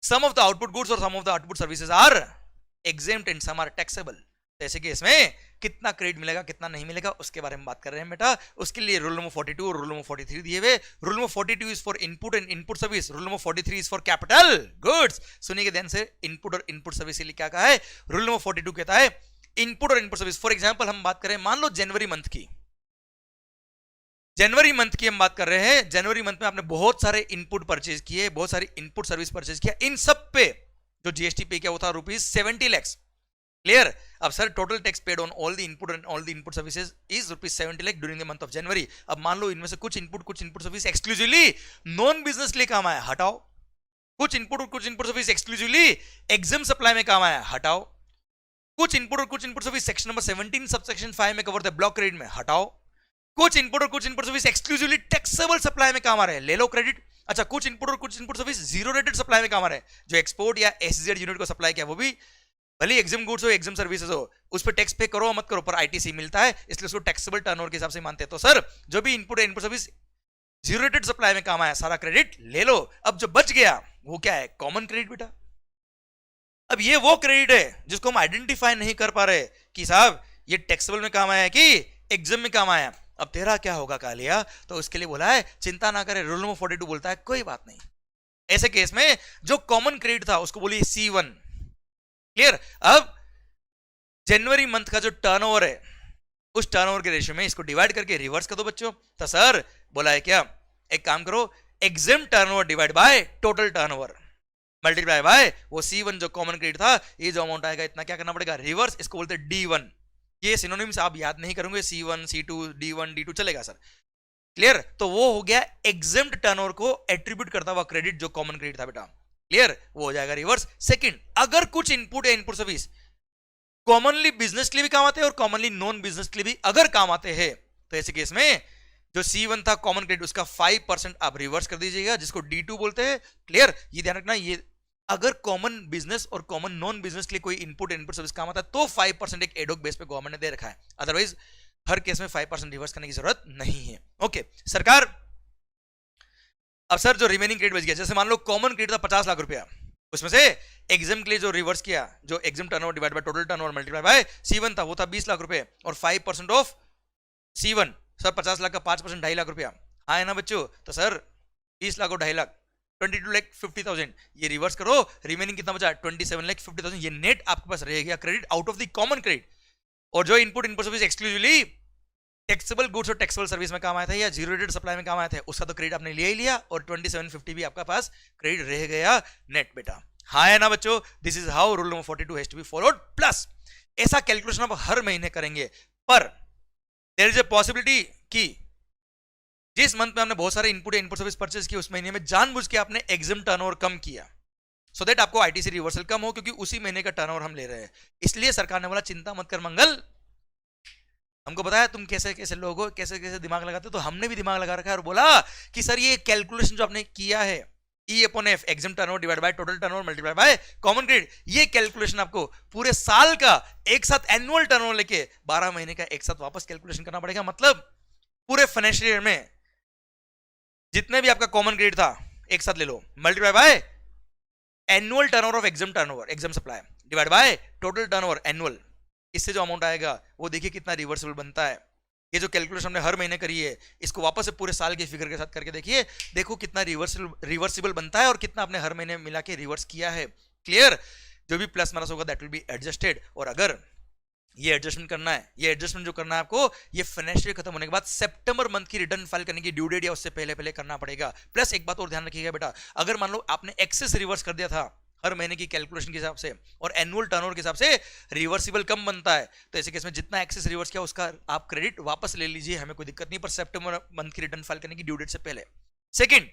some of the output goods और some of the output services are exempt and some are taxable, तो ऐसे केस में कितना क्रेडिट मिलेगा कितना नहीं मिलेगा उसके बारे में बात कर रहे हैं बेटा। उसके लिए रूल नंबर 42 और रूल नंबर 43 दिए हुए। Rule number 42 is for input and input service, rule number 43 is for capital goods. सुनिए ध्यान से, इनपुट और इनपुट सर्विस के लिए क्या कहा है। रूल नंबर 42 कहता है इनपुट और इनपुट सर्विस, फॉर एग्जांपल हम बात करें, मान लो जनवरी मंथ की, जनवरी मंथ की हम बात कर रहे हैं। जनवरी मंथ में आपने बहुत सारे इनपुट परचेज किए, बहुत सारी इनपुट सर्विस परचेज किया, इन सब पे जो जीएसटी पे किया वो था ₹70 lakhs। क्लियर? अब sir total tax paid on all the input and all the input services is ₹70 lakh during the month of January. अब मान लो इनमें से कुछ input service exclusively non business के लिए काम आया, हटाओ। कुछ input service exclusively exempt supply में काम आया, हटाओ। कुछ input service section number 17 subsection 5 में कवर द ब्लॉक क्रेडिट में, हटाओ। कुछ input service exclusively taxable supply में काम आ रहे हैं, ले लो क्रेडिट। अच्छा, कुछ input service zero rated supply में काम आ रहे हैं, जो एक्सपोर्ट या एसजेड यूनिट को सप्लाई किया वो भी, भले एग्जाम गुड्स हो एग्जाम सर्विसेज हो, उस पर टैक्स पे करो मत करो, पर आईटीसी मिलता है, इसलिए उसको टैक्सेबल टर्नओवर के हिसाब से मानते हैं। तो सर जो भी input service zero rated supply में काम आया, सारा क्रेडिट ले लो। अब जो बच गया वो क्या है? कॉमन क्रेडिट बेटा। अब ये वो क्रेडिट है जिसको हम आइडेंटिफाई नहीं कर पा रहे कि साहब ये टैक्सेबल में काम आया कि एग्जाम में काम आया। अब तेरा क्या होगा कालिया? तो उसके लिए बोला है चिंता ना करे, रूल नंबर 42 बोलता है कोई बात नहीं। ऐसे केस में जो कॉमन क्रेडिट था उसको बोलिए C1। क्लियर? अब जनवरी मंथ का जो टर्नओवर है उस टर्नओवर के रेशियो में इसको डिवाइड करके रिवर्स कर दो बच्चों। तो सर बोला है क्या, एक काम करो, exam turnover divide by total turnover multiply by वो C1 जो कॉमन क्रेडिट था, ये जो अमाउंट आएगा इतना क्या करना पड़ेगा? रिवर्स। इसको बोलते हैं D1। ये सिनोनिम्स आप याद नहीं करोगे, C1 C2 D1 D2 चलेगा सर। क्लियर? तो वो हो गया एग्जाम टर्नओवर को एट्रीब्यूट करता हुआ क्रेडिट जो कॉमन क्रेडिट था बेटा। क्लियर? वो हो जाएगा रिवर्स। सेकंड, अगर कुछ इनपुट या इनपुट सर्विस कॉमनली बिजनेस के लिए भी काम आते हैं और कॉमनली नॉन बिजनेस के लिए भी अगर काम आते हैं, तो ऐसे केस में जो C1 था कॉमन क्रेडिट उसका 5% आप रिवर्स कर दीजिएगा, जिसको D2 बोलते हैं। क्लियर? ये ध्यान रखना, ये अगर कॉमन बिजनेस और कॉमन नॉन बिजनेस के लिए कोई इनपुट सर्विस काम आता है तो 5% एक एडोक बेस पे गवर्नमेंट ने दे रखा है, अदरवाइज हर केस में 5% रिवर्स करने की जरूरत नहीं है। ओके सरकार, अब सर जो रिमेनिंग क्रेडिट बच गया, जैसे मान लो कॉमन क्रेडिट था 50 लाख रुपया, उसमें से एग्जाम के लिए जो रिवर्स किया, जो exam turnover divide by total turnover multiply by C1 था वो था 20 लाख रुपए, और 5% ऑफ C1 सर 50 लाख का 5% 2.5 लाख रुपया। हाँ है ना बच्चों? तो सर 20 लाख और 2.5 लाख 22,50,000, ये रिवर्स करो, रिमेनिंग कितना बचा? 27,50,000। ये नेट आपके पास रह गया credit out of the common credit. और जो input service exclusively taxable goods और टैक्सेबल सर्विस में काम आया था या जीरो रेटेड सप्लाई में काम आया था, उसका तो क्रेडिट आपने लिया ही लिया, और 2750 भी आपका पास क्रेडिट रह गया नेट बेटा। हाँ है ना बच्चों? This is how rule number 42 has to be followed. Plus ऐसा कैलकुलेशन आप हर महीने करेंगे, पर देयर इज ए पॉसिबिलिटी कि जिस मंथ में आपने बहुत सारे इनपुट सर्विस परचेज किए उस महीने में जानबूझ के आपने एग्जाम टर्नओवर कम किया, सो दैट आपको आईटीसी रिवर्सल कम हो, क्योंकि उसी महीने का टर्नओवर हम ले रहे हैं। इसलिए सरकार ने बोला चिंता मत कर मंगल, हमको पता है तुम कैसे कैसे लोग हो, कैसे कैसे दिमाग लगाते हो, तो हमने भी दिमाग लगा रखा है और बोला कि सर ये कैलकुलेशन जो आपने किया है E/F exam turnover divide by total turnover multiply by common credit, ये कैलकुलेशन आपको पूरे साल का एक साथ एनुअल टर्नओवर लेके 12 महीने का एक साथ वापस कैलकुलेशन करना पड़ेगा। मतलब पूरे फाइनेंशियल ईयर में जितने भी आपका कॉमन क्रेडिट था एक साथ ले लो, multiply by annual turnover of exempt turnover exempt supply divide by total turnover annual, इससे जो अमाउंट आएगा वो देखिए कितना रिवर्सिबल बनता है। ये जो कैलकुलेशन हमने हर महीने करी है, इसको वापस से पूरे साल के फिगर के साथ करके देखिए, देखो कितना रिवर्सिबल बनता है और कितना आपने हर महीने मिला के रिवर्स किया है। क्लियर? जो भी प्लस माइनस होगा दैट विल बी एडजस्टेड। और अगर ये एडजस्टमेंट करना है, ये एडजस्टमेंट जो करना है आपको, ये फाइनेंशियल खत्म होने के बाद सितंबर मंथ की रिटर्न फाइल करने की ड्यू डेट या उससे पहले पहले करना पड़ेगा। प्लस एक बात और ध्यान रखिएगा बेटा, अगर मान लो आपने एक्सेस रिवर्स कर दिया था हर महीने की कैलकुलेशन के हिसाब से और एनुअल टर्नओवर के हिसाब से रिवर्सिबल कम बनता है, तो ऐसे केस में जितना एक्सेस रिवर्स किया उसका आप क्रेडिट वापस ले लीजिए, हमें कोई दिक्कत नहीं, पर सितंबर मंथ की रिटर्न फाइल करने की ड्यू डेट से पहले। सेकंड,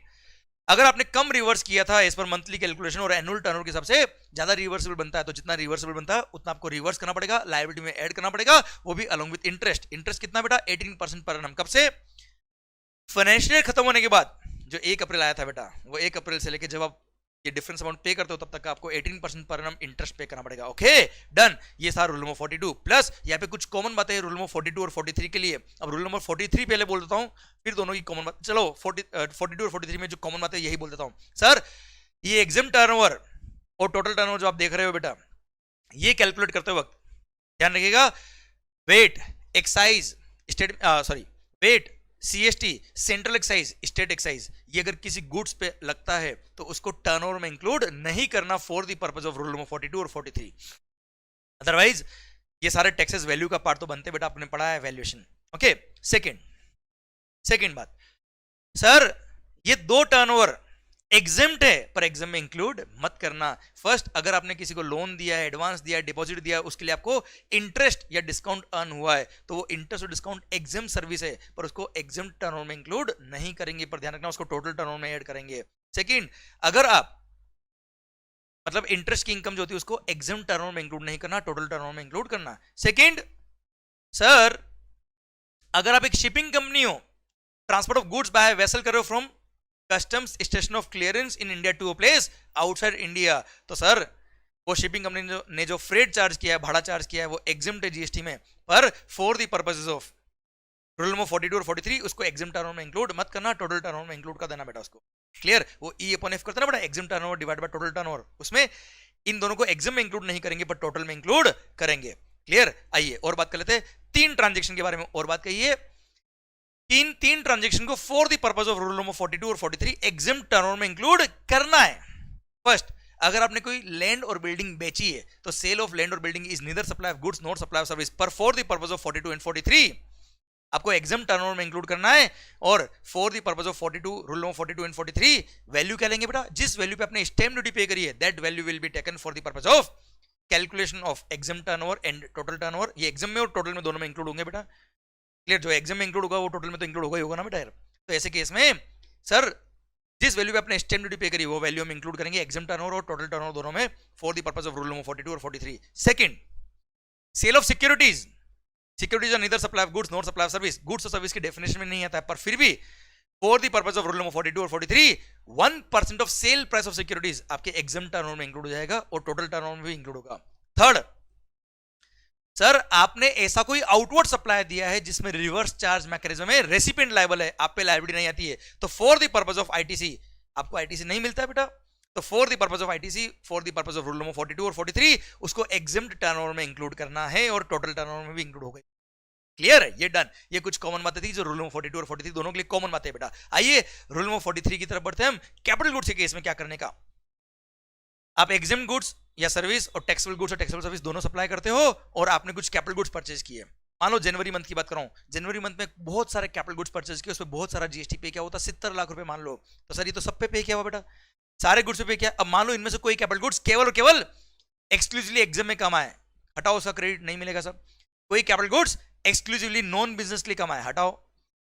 अगर आपने कम रिवर्स किया था एज पर मंथली कैलकुलेशन और एनुअल टर्नओवर के हिसाब से ज्यादा रिवर्सिबल बनता है, तो जितना रिवर्सिबल बनता है उतना आपको रिवर्स करना पड़ेगा, लायबिलिटी में ऐड करना पड़ेगा, वो भी अलॉन्ग विद इंटरेस्ट। इंटरेस्ट कितना बेटा? 18% पर एनम। कब से? फाइनेंशियल खत्म होने के बाद। जो 1 अप्रैल आया था बेटा, वो 1 अप्रैल से लेके जब आप ये डिफरेंस अमाउंट पे करते हो तब तक आपको 18% पर एनम इंटरेस्ट पे करना पड़ेगा। Okay done. ये था रूल नंबर 42। प्लस यहाँ पे कुछ कॉमन बातें हैं रूल नंबर 42 और 43 के लिए। अब रूल नंबर 43 पहले बोल देता हूँ, फिर दोनों की कॉमन बात। चलो 42 और 43 में जो कॉमन बातें यही बोल देता हूँ। सर ये एग्जाम टर्नओवर और टोटल टर्नओवर जो आप देख रहे हो बेटा, ये कैलकुलेट करते वक्त ध्यान रखिएगा, VAT excise state VAT CST central excise state excise, ये अगर किसी गुड्स पे लगता है तो उसको टर्नओवर में इंक्लूड नहीं करना for the purpose of rule number 42 और 43। अदरवाइज ये सारे टैक्सेस वैल्यू का पार्ट तो बनते बेटा, आपने पढ़ा है वैल्यूएशन। ओके सेकंड, सेकंड बात, सर ये दो टर्नओवर एग्जेम्प्ट है, पर एग्जाम में इंक्लूड मत करना। फर्स्ट, अगर आपने किसी को लोन दिया है, एडवांस दिया है, डिपॉजिट दिया है, उसके लिए आपको इंटरेस्ट या डिस्काउंट अर्न हुआ है, तो वो इंटरेस्ट और डिस्काउंट एग्जाम सर्विस है, पर उसको एग्जाम टर्नओवर में इंक्लूड नहीं करेंगे, पर ध्यान रखना उसको टोटल टर्नओवर में ऐड करेंगे। सेकंड, अगर आप मतलब इंटरेस्ट की इनकम जो होती है उसको एग्जाम टर्नओवर में इंक्लूड नहीं करना, टोटल टर्नओवर में इंक्लूड करना। सेकंड, सर अगर आप एक शिपिंग कंपनी हो, transport of goods by vessel कर रहे हो from customs station of clearance in India to a place outside India, तो सर वो शिपिंग कंपनी ने जो फ्रेट चार्ज किया है, भाड़ा चार्ज किया है, वो एग्जिम्ट है जीएसटी में, पर for the purposes of rule number 42 और 43 उसको एग्जिम्ट टर्नओवर में इंक्लूड मत करना, टोटल टर्नओवर में इंक्लूड कर देना बेटा उसको। क्लियर? वो ई अपॉन एफ करते ना बेटा, exempt turnover divide by total turnover, उसमें इन दोनों को एग्जिम में इंक्लूड नहीं करेंगे पर टोटल में इंक्लूड करेंगे। क्लियर? आइए और बात कर लेते हैं तीन ट्रांजेक्शन के बारे में, और बात कहिए तीन ट्रांजेक्शन को for the purpose of rule number 42 और 43 एग्जिम टर्नओवर में इंक्लूड करना है। फर्स्ट, अगर आपने कोई लैंड और बिल्डिंग बेची है तो सेल ऑफ लैंड और building is neither supply of goods not supply of service, पर for the purpose of 42 and 43 आपको एग्जिम टर्नओवर में इंक्लूड करना है। और for the purpose of 42 rule number 42 and 43 value क्या लेंगे बेटा, जिस वैल्यू पे आपने स्टैम्प ड्यूटी पे करी है that value will be taken for the purpose of calculation of EXIM turnover and total turnover. ये एग्जिम में और टोटल में दोनों में इंक्लूड होंगे बेटा। क्लियर? जो एग्जाम में इंक्लूड होगा वो टोटल में तो इंक्लूड होगा ना बेटा। तो ऐसे केस में सर जिस वैल्यू पे अपने स्टैम्प ड्यूटी पे करी वो वैल्यू हम इंक्लूड करेंगे एग्जाम टर्नओवर और टोटल टर्नओवर दोनों में for the purpose of rule number 42 और 43। Second, sale of securities, securities are neither supply of goods not supply of service, goods और सर्विस की डेफिनेशन में नहीं आता है, पर फिर भी for the purpose of rule number 42 और 43 1% of sale price of securities आपके एग्जाम टर्नओवर में इंक्लूड हो जाएगा और टोटल टर्नओवर में भी इंक्लूड होगा। थर्ड, सर आपने ऐसा कोई आउटवर्ड सप्लाई दिया है जिसमें रिवर्स चार्ज मैकेनिज्म है, रेसिपिएंट लायबल है, आप पे लायबिलिटी नहीं आती है, तो for the purpose of ITC आपको आईटीसी नहीं मिलता है बेटा, तो for the purpose of ITC for the purpose of rule number 42 और 43 उसको एग्जिम्ड टर्नओवर में इंक्लूड करना है और टोटल टर्नओवर में भी इंक्लूड हो गई। क्लियर है? ये डन। ये कुछ कॉमन बातें थी जो रूल नंबर 42 और 43 दोनों के लिए कॉमन बातें बेटा। आइए रूल नंबर 43 की तरफ बढ़ते हैं हम। कैपिटल गुड्स के केस में क्या करने का, आप एग्जिम गुड्स या सर्विस और टैक्सेबल गुड्स और टैक्सेबल सर्विस दोनों सप्लाई करते हो और आपने कुछ कैपिटल गुड्स परचेज किए। मान लो जनवरी मंथ की बात कर रहा हूं, जनवरी मंथ में बहुत सारे कैपिटल गुड्स परचेज किए, उसमें बहुत सारा जीएसटी पे किया होता, 70 लाख रुपए मान लो, तो सर ये तो सब पे पे किया हुआ बेटा, सारे गुड्स पे पे किया। अब मान लो इनमें से कोई कैपिटल गुड्स केवल और केवल एक्सक्लूसिवली एग्जाम में कमा है, हटाओ, उसका क्रेडिट नहीं मिलेगा सर। कोई capital goods exclusively non business के लिए कमा है, हटाओ।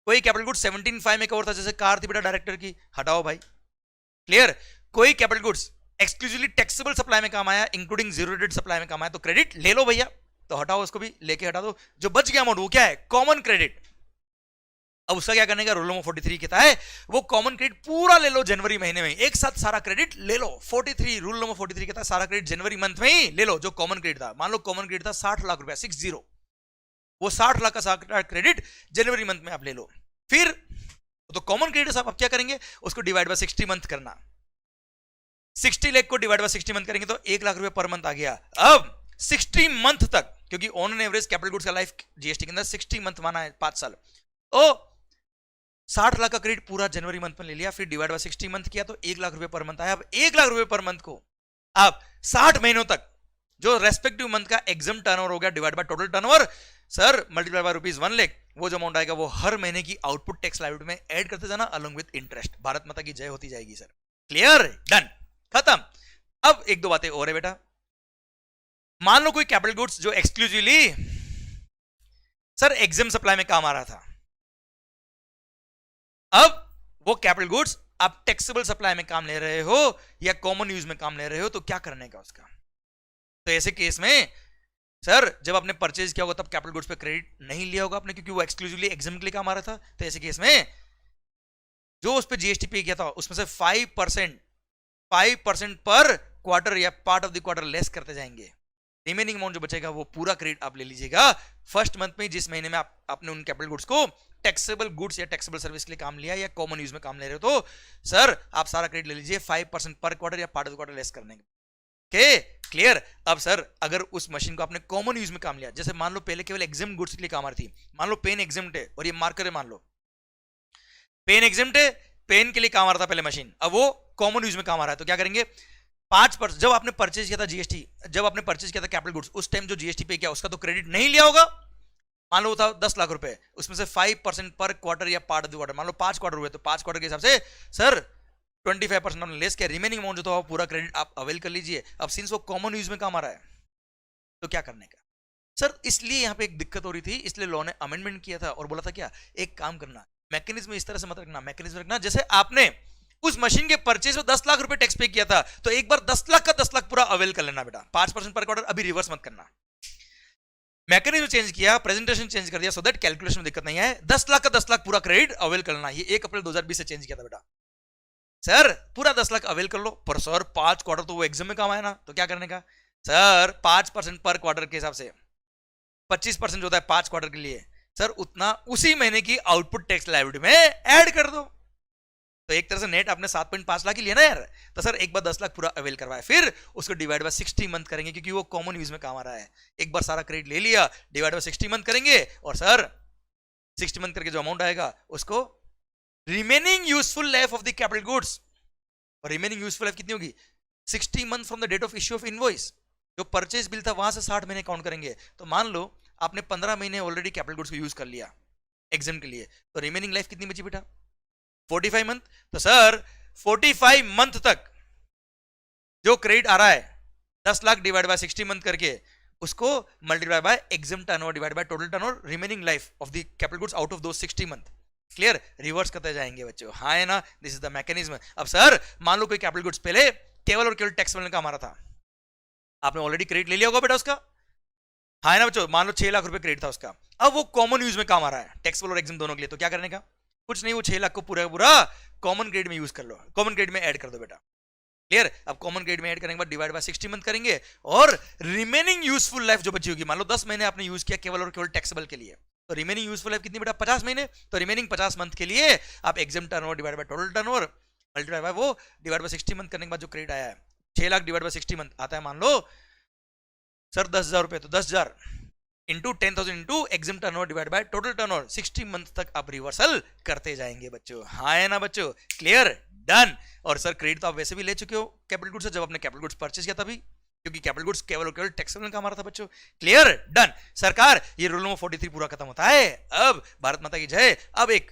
कोई कैपिटल गुड्स 17.5 में कवर था, जैसे कार थी बेटा डायरेक्टर की, हटाओ भाई। क्लियर? कोई capital goods exclusively taxable supply में काम आया, इंक्लूडिंग जीरो रेट सप्लाई में काम आया, तो क्रेडिट ले लो भैया, तो हटाओ, उसको भी लेके हटा दो। जो बच गया अमाउंट वो क्या है, कॉमन क्रेडिट। अब उसका क्या करने का, रूल नंबर 43 कहता है वो कॉमन क्रेडिट पूरा ले लो जनवरी महीने में, एक साथ सारा क्रेडिट ले लो। 43 रूल नंबर 43 कहता है सारा क्रेडिट जनवरी मंथ में ही ले लो जो कॉमन क्रेडिट था। मान लो कॉमन क्रेडिट था 60 लाख रुपया, 60, वो 60 लाख का सारा क्रेडिट जनवरी मंथ में आप ले लो। फिर तो कॉमन क्रेडिट साहब आप क्या करेंगे, उसको डिवाइड बाय 60 मंथ करना, 60 लाख को डिवाइड बाय 60 मंथ करेंगे तो 1 लाख रुपए पर मंथ आ गया। अब 60 मंथ तक, क्योंकि on an average capital goods का लाइफ जीएसटी के अंदर 60 मंथ माना है, 5 साल, तो 60 लाख का क्रेडिट पूरा जनवरी मंथ में ले लिया, फिर डिवाइड बाय 60 मंथ किया तो 1 लाख रुपए पर मंथ आया। अब 1 लाख रुपए पर मंथ को आप 60 महीनों तक जो रेस्पेक्टिव मंथ का एग्जाम टर्नओवर हो गया divide by total turnover, sir multiply by ₹1 lakh, वो जो अमाउंट आएगा वो हर महीने की आउटपुट टैक्स लायबिलिटी में ऐड करते जाना अलोंग विद इंटरेस्ट। भारत माता की जय होती जाएगी सर। क्लियर? डन, खत्म। अब एक दो बातें और है बेटा। मान लो कोई कैपिटल गुड्स जो एक्सक्लूसिवली सर एग्जाम सप्लाई में काम आ रहा था, अब वो कैपिटल गुड्स आप टैक्सेबल सप्लाई में काम ले रहे हो या कॉमन यूज में काम ले रहे हो, तो क्या करने का उसका। तो ऐसे केस में सर जब आपने परचेज किया होगा तब कैपिटल गुड्स पे क्रेडिट नहीं लिया होगा आपने, क्योंकि वो एक्सक्लूसिवली एग्जाम के लिए काम आ रहा था। तो ऐसे केस में जो उस पे जीएसटी पे किया था उसमें से 5% पर क्वार्टर या part of the quarter less करते जाएंगे। रिमेनिंग अमाउंट जो बचेगा वो पूरा क्रेडिट आप ले लीजिएगा फर्स्ट मंथ में, जिस महीने में आपने उन कैपिटल गुड्स को टैक्सेबल गुड्स या टैक्सेबल सर्विस के लिए काम लिया या कॉमन यूज में काम ले रहे हो, तो सर आप सारा क्रेडिट ले लीजिए 5% पर क्वार्टर या part of the quarter less करने के। क्लियर? अब सर अगर उस मशीन को आपने कॉमन यूज में काम लिया, जैसे मान लो पहले केवल एग्जाम गुड्स के लिए काम आ रही थी, मान लो पेन एग्जाम्ड है और ये मार्कर है, मान लो पेन एग्जाम्ड है, पेन के लिए काम आ रहा था पहले मशीन, अब वो कॉमन यूज में काम आ रहा है, तो क्या करेंगे 5%, जब आपने परचेज किया था जीएसटी, जब आपने परचेज किया था कैपिटल गुड्स, उस टाइम जो जीएसटी पे किया उसका तो क्रेडिट नहीं लिया होगा, मान लो वो था 10 लाख रुपए, उसमें से 5% पर क्वार्टर या पार्ट ऑफ द क्वार्टर, मान लो 5 क्वार्टर हुए तो 5 क्वार्टर के हिसाब से सर 25% आपने लेस किया, रिमेनिंग अमाउंट जो था वो पूरा क्रेडिट आप अवेल कर लीजिए। अब सिंस वो कॉमन यूज में काम आ रहा है तो क्या करने का सर, इसलिए यहां पे एक दिक्कत हो रही थी, इसलिए लॉ ने अमेंडमेंट किया था और बोला था क्या, एक काम करना, मैकेनिज्म इस तरह से मत रखना, मैकेनिज्म रखना जैसे आपने उस मशीन के परचेज में 10 लाख रुपए टैक्स पे किया था तो एक बार 10 लाख का 10 लाख पूरा अवेल कर लेना बेटा, 5% पर क्वार्टर, अभी रिवर्स मत करना। मैकेनिज्म चेंज किया, प्रेजेंटेशन चेंज कर दिया सो दैट कैलकुलेशन में दिक्कत नहीं है, 10 लाख का 10 लाख पूरा क्रेडिट अवेल करना, ये 1 अप्रैल 2020 से चेंज किया था बेटा। सर पूरा 10 लाख अवेल कर लो, पर सर 5 क्वार्टर तो वो एग्जाम में काम आया ना, तो क्या करने का सर, 5% पर क्वार्टर के हिसाब से 25% जो होता है 5 क्वार्टर के लिए, सर उतना उसी महीने की आउटपुट टैक्स लायबिलिटी में ऐड कर दो। तो एक तरह से नेट आपने 7.5 लाख ही लिया ना यार, तो सर एक बार 10 लाख पूरा अवेल करवाया, फिर उसको डिवाइड बाय 60 मंथ करेंगे क्योंकि वो कॉमन यूज में काम आ रहा है। एक बार सारा क्रेडिट ले लिया, डिवाइड बाय 60 मंथ करेंगे और सर 60 मंथ करके जो अमाउंट आएगा उसको remaining useful life of the capital goods, और रिमेनिंग यूजफुल लाइफ कितनी होगी 60 month from the date of issue of invoice, जो परचेज बिल था वहां से 60 महीने काउंट करेंगे। तो मान लो आपने 15 महीने ऑलरेडी कैपिटल गुड्स को यूज कर लिया एग्जाम के लिए, तो रिमेनिंग लाइफ कितनी बची बेटा 45 मंथ। तो सर 45 मंथ तक जो क्रेडिट आ रहा है 10 लाख डिवाइड बाय 60 मंथ करके, उसको multiply by exam turnover divide by total turnover, remaining life of the capital goods out of दो 60 मंथ। क्लियर, रिवर्स करते जाएंगे बच्चों, हाँ है ना, दिस इज द मैकेनिज्म। अब सर मान लो कोई कैपिटल गुड्स पहले केवल और केवल टैक्स का हमारा था, आपने ऑलरेडी क्रेडिट ले लिया होगा बेटा उसका, हाँ है ना बच्चों, मान लो 6 लाख रुपए क्रेडिट था उसका, अब वो कॉमन यूज में काम आ रहा है टैक्सेबल और एग्जाम दोनों के लिए, तो क्या करने का कुछ नहीं, वो 6 लाख को पूरा पूरा कॉमन ग्रेड में यूज कर लो, कॉमन ग्रेड में ऐड कर दो बेटा। क्लियर, अब कॉमन ग्रेड में ऐड करने के बाद डिवाइड बाय 60 मंथ करेंगे और रिमेनिंग यूजफुल लाइफ जो बची होगी, मान लो 10 महीने आपने यूज किया केवल और केवल टैक्सेबल के लिए, तो रिमेनिंग यूजफुल लाइफ कितनी बेटा 50 महीने, तो रिमेनिंग 50 मंथ के लिए आप exam turnover divide by total turnover multiply by वो डिवाइड बाय 60 मंथ करने के बाद जो क्रेडिट आया है 6 लाख डिवाइड बाय 60 मंथ आता है मान लो सर 10,000 रुपए, तो 10,000 into 10,000 into exam turnover divide by total turnover, 60 month तक आप रिवर्सल करते जाएंगे बच्चों, हाँ है ना बच्चों, क्लियर डन। और सर क्रेडिट तो आप वैसे भी ले चुके हो कैपिटल गुड्स से, जब आपने कैपिटल गुड्स परचेज किया तभी, क्योंकि कैपिटल गुड्स केवल और केवल टैक्सेबल का हमारा था बच्चों। क्लियर डन सरकार, ये रूल नंबर 43 पूरा खत्म होता है। अब भारत माता की जय। अब एक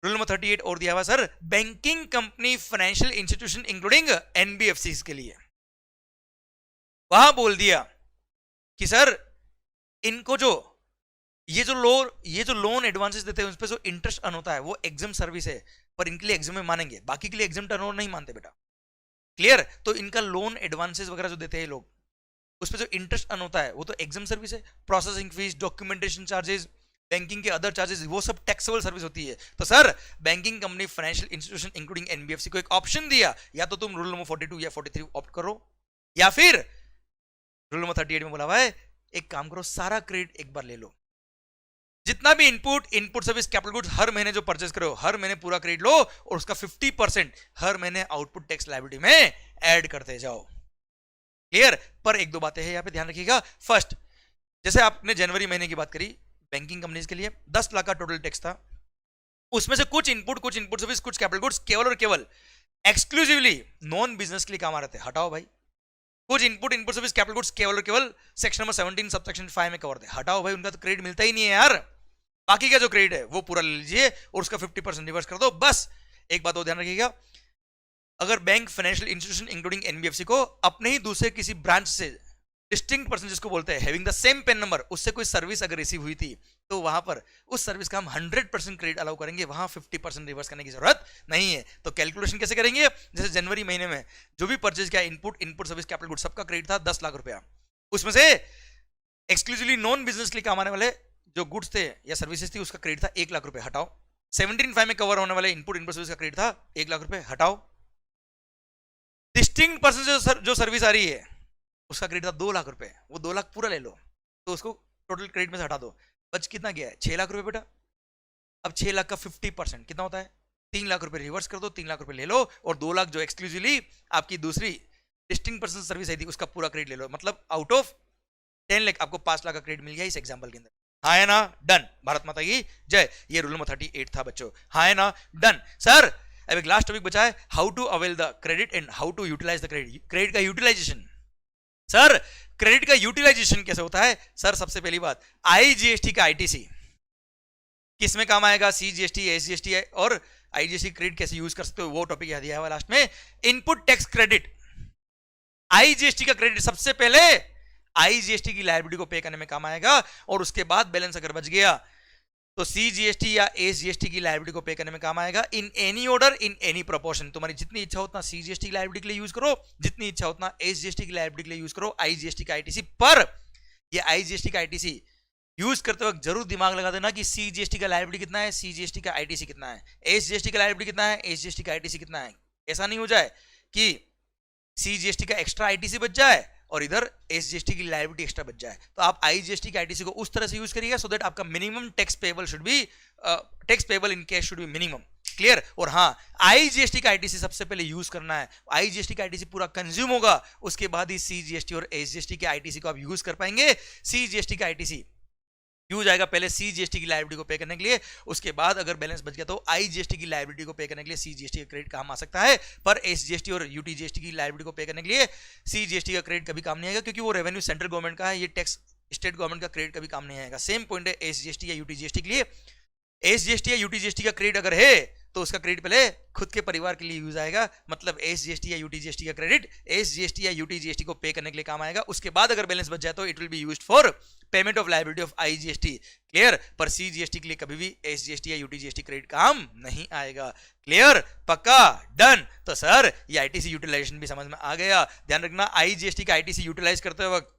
रूल नंबर 38 और दिया हुआ sir, banking company financial institution including NBFC के लिए, वहां बोल दिया कि सर इनको जो ये जो लोन एडवांसेस देते हैं उस पर जो इंटरेस्ट अर्न होता है वो एग्जाम सर्विस है, पर इनके लिए एग्जाम में मानेंगे, बाकी के लिए एग्जाम टर्नओवर नहीं मानते बेटा। क्लियर, तो इनका लोन एडवांसेस वगैरह जो देते हैं लोग, उस पर जो इंटरेस्ट अर्न होता है वो तो एग्जाम सर्विस है, processing fees, documentation charges, banking के अदर चार्जेस, वो सब टैक्सेबल सर्विस होती है। तो sir banking company financial institution including NBFC को एक ऑप्शन दिया, या तो तुम रूल नंबर 42 या 43 ऑप्ट करो, या फिर रूल नंबर 38 में बोला हुआ है एक काम करो, सारा क्रेडिट एक बार ले लो, जितना भी इनपुट सर्विस कैपिटल गुड्स हर महीने जो परचेज करो हर महीने पूरा क्रेडिट लो और उसका 50% हर महीने आउटपुट टैक्स लायबिलिटी में ऐड करते जाओ। क्लियर, पर एक दो बातें हैं यहाँ पे ध्यान रखिएगा। फर्स्ट, जैसे आपने जनवरी महीने की बात करी बैंकिंग कंपनीज के लिए 10 लाख का टोटल टैक्स था, उसमें से कुछ इनपुट सर्विस, कुछ कैपिटल गुड्स केवल और केवल एक्सक्लूसिवली नॉन बिजनेस के लिए काम आ रहे थे, हटाओ भाई। कुछ इनपुट सर्विस कैपिटल गुड्स केवल और केवल सेक्शन नंबर 17 सबसेक्शन 5 में कवर थे, हटाओ भाई, उनका तो क्रेडिट मिलता ही नहीं है यार, बाकी का जो क्रेडिट है वो पूरा ले लीजिए और उसका 50% रिवर्स कर दो। बस एक बात और ध्यान रखिएगा, अगर bank financial institution including NBFC को अपने ही दूसरे किसी ब्रांच से डिस्टिंक्ट पर्सन जिसको बोलते हैं having the same PAN number, उससे कोई सर्विस अगर रिसीव हुई थी तो वहां पर उस सर्विस का हम 100% क्रेडिट अलाउ करेंगे, वहां 50% रिवर्स करने की जरूरत नहीं है। तो कैलकुलेशन कैसे करेंगे, जैसे जनवरी महीने में जो भी परचेज किया इनपुट सर्विस कैपिटल गुड सबका क्रेडिट था 10 लाख रुपया, उसमें से एक्सक्लूसिवली नॉन बिजनेस के लिए काम आने वाले जो गुड्स थे या सर्विसेज थी उसका क्रेडिट था 1 लाख रुपए, हटाओ। 17.5 में कवर होने वाले इनपुट सर्विस का क्रेडिट था 1 लाख रुपए, हटाओ। डिस्टिंक्ट पर्सन जो सर्विस आ रही है उसका क्रेडिट था 2 लाख रुपए, वो 2 लाख पूरा ले लो, तो उसको टोटल क्रेडिट में से हटा दो, बच कितना गया है 6 लाख रुपए बेटा। अब 6 लाख का 50% कितना होता है 3 लाख रुपए, रिवर्स कर दो, 3 लाख रुपए ले लो और 2 लाख जो एक्सक्लूसिवली आपकी दूसरी डिस्टिंक्ट पर्सन सर्विस आई थी उसका पूरा क्रेडिट ले लो, मतलब आउट ऑफ 10 लाख आपको 5 लाख का क्रेडिट मिल गया इस एग्जाम्पल के अंदर। हाँ है ना, डन, भारत माता की जय। ये रूल नंबर 38 था बच्चों, हाँ है ना, डन। सर अब एक लास्ट टॉपिक बचा है, how to avail the credit and how to utilise the credit. Credit का यूटिलाइजेशन सर क्रेडिट का यूटिलाइजेशन कैसे होता है? सर सबसे पहली बात, आईजीएसटी का आईटीसी किस में काम आएगा? सीजीएसटी, एसजीएसटी और आईजीएसटी क्रेडिट कैसे यूज कर सकते हो वो टॉपिक याद दिया हुआ लास्ट में। इनपुट टैक्स क्रेडिट, आईजीएसटी का क्रेडिट सबसे पहले आईजीएसटी की लायबिलिटी को पे करने में काम आएगा, और उसके बाद बैलेंस अगर बच गया तो सीजीएसटी या एसजीएसटी की लायबिलिटी को पे करने में काम आएगा। In any order, in any proportion, तुम्हारी जितनी इच्छा उतना सीजीएसटी की लायबिलिटी के लिए यूज करो, जितनी इच्छा उतना एसजीएसटी की लायबिलिटी के लिए यूज करो, आईजीएसटी का आईटीसी। पर ये आईजीएसटी का आईटीसी यूज करते वक्त जरूर दिमाग लगा देना कि सीजीएसटी का लायबिलिटी कितना है, सीजीएसटी का आईटीसी कितना है, एसजीएसटी का लायबिलिटी कितना है, एसजीएसटी का आईटीसी कितना है। ऐसा नहीं हो जाए कि सीजीएसटी का एक्स्ट्रा आईटीसी बच जाए और इधर एसजीएसटी की लायबिलिटी एक्स्ट्रा बच जाए। तो आप आईजीएसटी के आईटीसी को उस तरह से यूज करिएगा सो दैट आपका minimum tax payable should be, tax payable in cash should be minimum. Clear? और हाँ, आईजीएसटी का आईटीसी सबसे पहले यूज करना है। आईजीएसटी का आईटीसी पूरा कंज्यूम होगा, उसके बाद ही सीजीएसटी और एसजीएसटी के आईटीसी को आप यूज कर पाएंगे। सीजीएसटी का आईटीसी यूज आएगा पहले सीजीएसटी की लायबिलिटी को पे करने के लिए, उसके बाद अगर बैलेंस बच गया तो आईजीएसटी की लायबिलिटी को पे करने के लिए सीजीएसटी का क्रेडिट काम आ सकता है। पर एसजीएसटी और यूटीजीएसटी की लायबिलिटी को पे करने के लिए सीजीएसटी का क्रेडिट कभी काम नहीं आएगा, क्योंकि वो रेवेन्यू सेंट्रल गवर्नमेंट का है, ये टैक्स स्टेट गवर्नमेंट का क्रेडिट कभी काम नहीं आएगा। सेम पॉइंट है एसजीएसटी या यूटीजीएसटी के लिए। एसजीएसटी या यूटीजीएसटी का क्रेडिट अगर है तो उसका क्रेडिट पहले खुद के परिवार के लिए यूज आएगा, मतलब एसजीएसटी या यूटीजीएसटी का क्रेडिट एसजीएसटी या यूटीजीएसटी को पे करने के लिए काम आएगा। उसके बाद अगर बैलेंस बच जाए तो it will be used for payment of liability of IGST. Clear? पर सीजीएसटी के लिए कभी भी एसजीएसटी या यूटीजीएसटी क्रेडिट काम नहीं आएगा। क्लियर? पक्का? डन? तो सर ये आईटीसी यूटिलाइजेशन भी समझ में आ गया। ध्यान रखना, आईजीएसटी का आईटीसी यूटिलाइज करते वक्त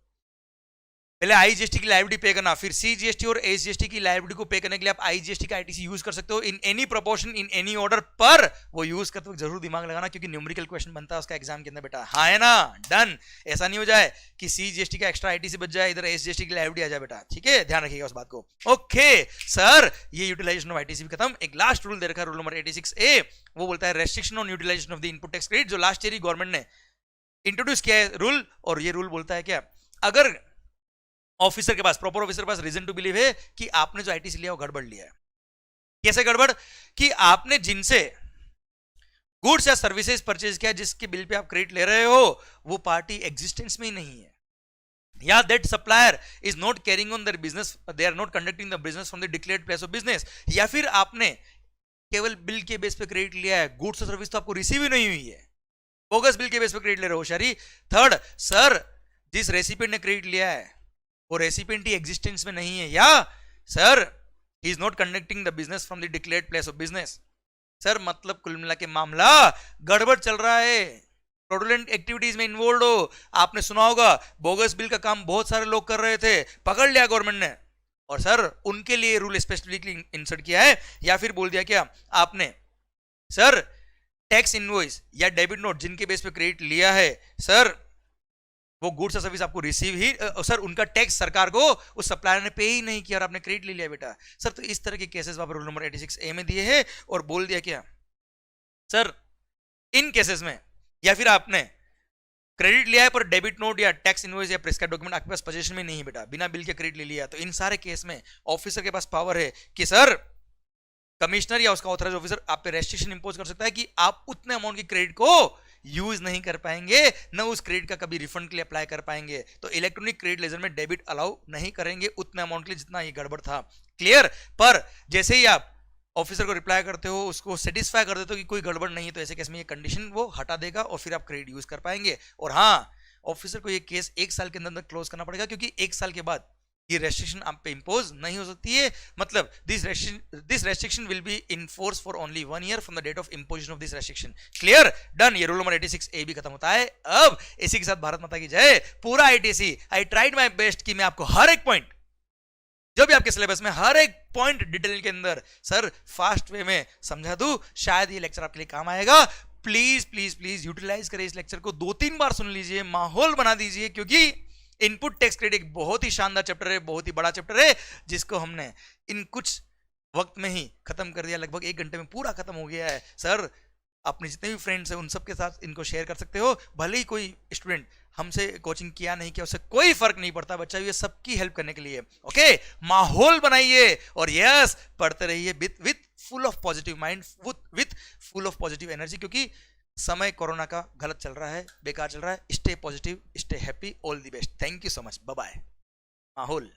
पहले आईजीएसटी की लायबिलिटी पे करना, फिर सीजीएसटी और एसजीएसटी की लायबिलिटी को पे करने के लिए आप आईजीएसटी का आईटीसी यूज कर सकते हो in any proportion, in any order. पर वो यूज करते वक्त जरूर दिमाग लगाना, क्योंकि न्यूमेरिकल क्वेश्चन बनता है उसका एग्जाम के अंदर बेटा। हाँ है ना? डन? ऐसा नहीं हो जाए कि सीजीएसटी का एक्स्ट्रा आईटीसी बच जाए, इधर एसजीएसटी की लायबिलिटी आ जाए बेटा। ठीक है, ध्यान रखिएगा उस बात को। ओके सर, ये यूटिलाइजेशन ऑफ आईटीसी भी खत्म। एक लास्ट रूल दे रखा है, रूल नंबर 86A, वो बोलता है restriction on utilisation of the input tax credit, जो लास्ट ईयर गवर्नमेंट ने इंट्रोड्यूस किया है रूल। और ये रूल बोलता है क्या, अगर ऑफिसर के पास, प्रॉपर ऑफिसर के पास रीजन टू बिलीव है कि आपने जो आईटीसी लिया वो गड़बड़ लिया है। कैसे गड़बड़? कि आपने जिनसे गुड्स या सर्विसेज परचेज किया, जिसके बिल पे आप क्रेडिट ले रहे हो, वो पार्टी एग्जिस्टेंस में ही नहीं है, या that supplier is not carrying on their business, they are not conducting the business from the declared place of business, या फिर आपने केवल बिल के बेस पे क्रेडिट लिया है, गुड्स और सर्विस तो आपको रिसीव ही नहीं हुई है, बोगस बिल के बेस पे क्रेडिट ले रहे हो शरी। थर्ड, सर जिस रेसिपिएंट ने क्रेडिट लिया है वो रेसिपिएंट ही एग्जिस्टेंस में नहीं है, या sir he is not conducting the business from the declared place of business. Sir मतलब कुल मिला के मामला गड़बड़ चल रहा है, फ्रॉडुलेंट एक्टिविटीज में इन्वॉल्व हो। आपने सुना होगा बोगस बिल का काम बहुत सारे लोग कर रहे थे, पकड़ लिया गवर्नमेंट ने, और सर उनके लिए रूल स्पेसिफिकली इंसर्ट किया है। या फिर बोल दिया क्या आपने, सर टैक्स इनवॉइस या डेबिट नोट जिनके बेस पे क्रेडिट लिया है, सर वो गुड्स और सर्विस आपको रिसीव ही, सर उनका टैक्स सरकार को उस सप्लायर ने पे ही नहीं किया और आपने क्रेडिट ले लिया बेटा। सर तो इस तरह के केसेस वहां पर रूल नंबर 86A में दिए हैं, और बोल दिया क्या, सर इन केसेस में, या फिर आपने क्रेडिट लिया है पर डेबिट नोट या टैक्स इनवॉइस या प्रिस्क्राइब्ड डॉक्यूमेंट आपके पास पोजीशन में नहीं है बेटा, बिना बिल के क्रेडिट ले लिया, तो इन सारे केस में ऑफिसर के पास पावर है कि सर कमिश्नर या उसका ऑथराइज ऑफिसर आप पे रेस्ट्रिक्शन इंपोज कर सकता है कि आप उतने अमाउंट की क्रेडिट को यूज नहीं कर पाएंगे, न उस क्रेडिट का कभी रिफंड के लिए अप्लाई कर पाएंगे। तो इलेक्ट्रॉनिक क्रेडिट लेजर में डेबिट अलाउ नहीं करेंगे उतने अमाउंट के लिए जितना ये गड़बड़ था। क्लियर? पर जैसे ही आप ऑफिसर को रिप्लाई करते हो, उसको सेटिस्फाई कर देते हो कि कोई गड़बड़ नहीं है, तो ऐसे केस में ये कंडीशन वो हटा देगा और फिर आप क्रेडिट यूज कर पाएंगे। और हाँ, ऑफिसर को ये केस 1 साल के अंदर क्लोज करना पड़ेगा, क्योंकि 1 साल के बाद ये रेस्ट्रिक्शन आप पे इंपोज नहीं हो सकती है। मतलब this restriction will be in force for only 1 year from the date of imposition of this restriction. Clear? Done? ये रूल नंबर 86A भी खत्म होता है। अब इसी के साथ भारत माता की जय। पूरा ITC, I tried my best कि मैं आपको हर एक पॉइंट, जो भी आपके सिलेबस में हर एक पॉइंट डिटेल के अंदर सर फास्ट वे में समझा दूं। शायद ये लेक्चर आपके लिए काम आएगा। प्लीज प्लीज प्लीज यूटिलाइज करें इस लेक्चर को, 2-3 बार सुन लीजिए, माहौल बना दीजिए, क्योंकि इनपुट टैक्स क्रेडिट एक बहुत ही शानदार चैप्टर है, बहुत ही बड़ा चैप्टर है, जिसको हमने इन कुछ वक्त में ही खत्म कर दिया। लगभग 1 घंटे में पूरा खत्म हो गया है। सर अपने जितने भी फ्रेंड्स हैं उन सबके साथ इनको शेयर कर सकते हो। भले ही कोई स्टूडेंट हमसे कोचिंग किया नहीं किया, उससे कोई फर्क नहीं पड़ता, बच्चा ये सबकी हेल्प करने के लिए। ओके, माहौल बनाइए और यस पढ़ते रहिए with full of positive mind, with full of positive energy, क्योंकि समय कोरोना का गलत चल रहा है, बेकार चल रहा है. Stay positive, stay happy, all the best. Thank you so much. Bye bye. माहौल.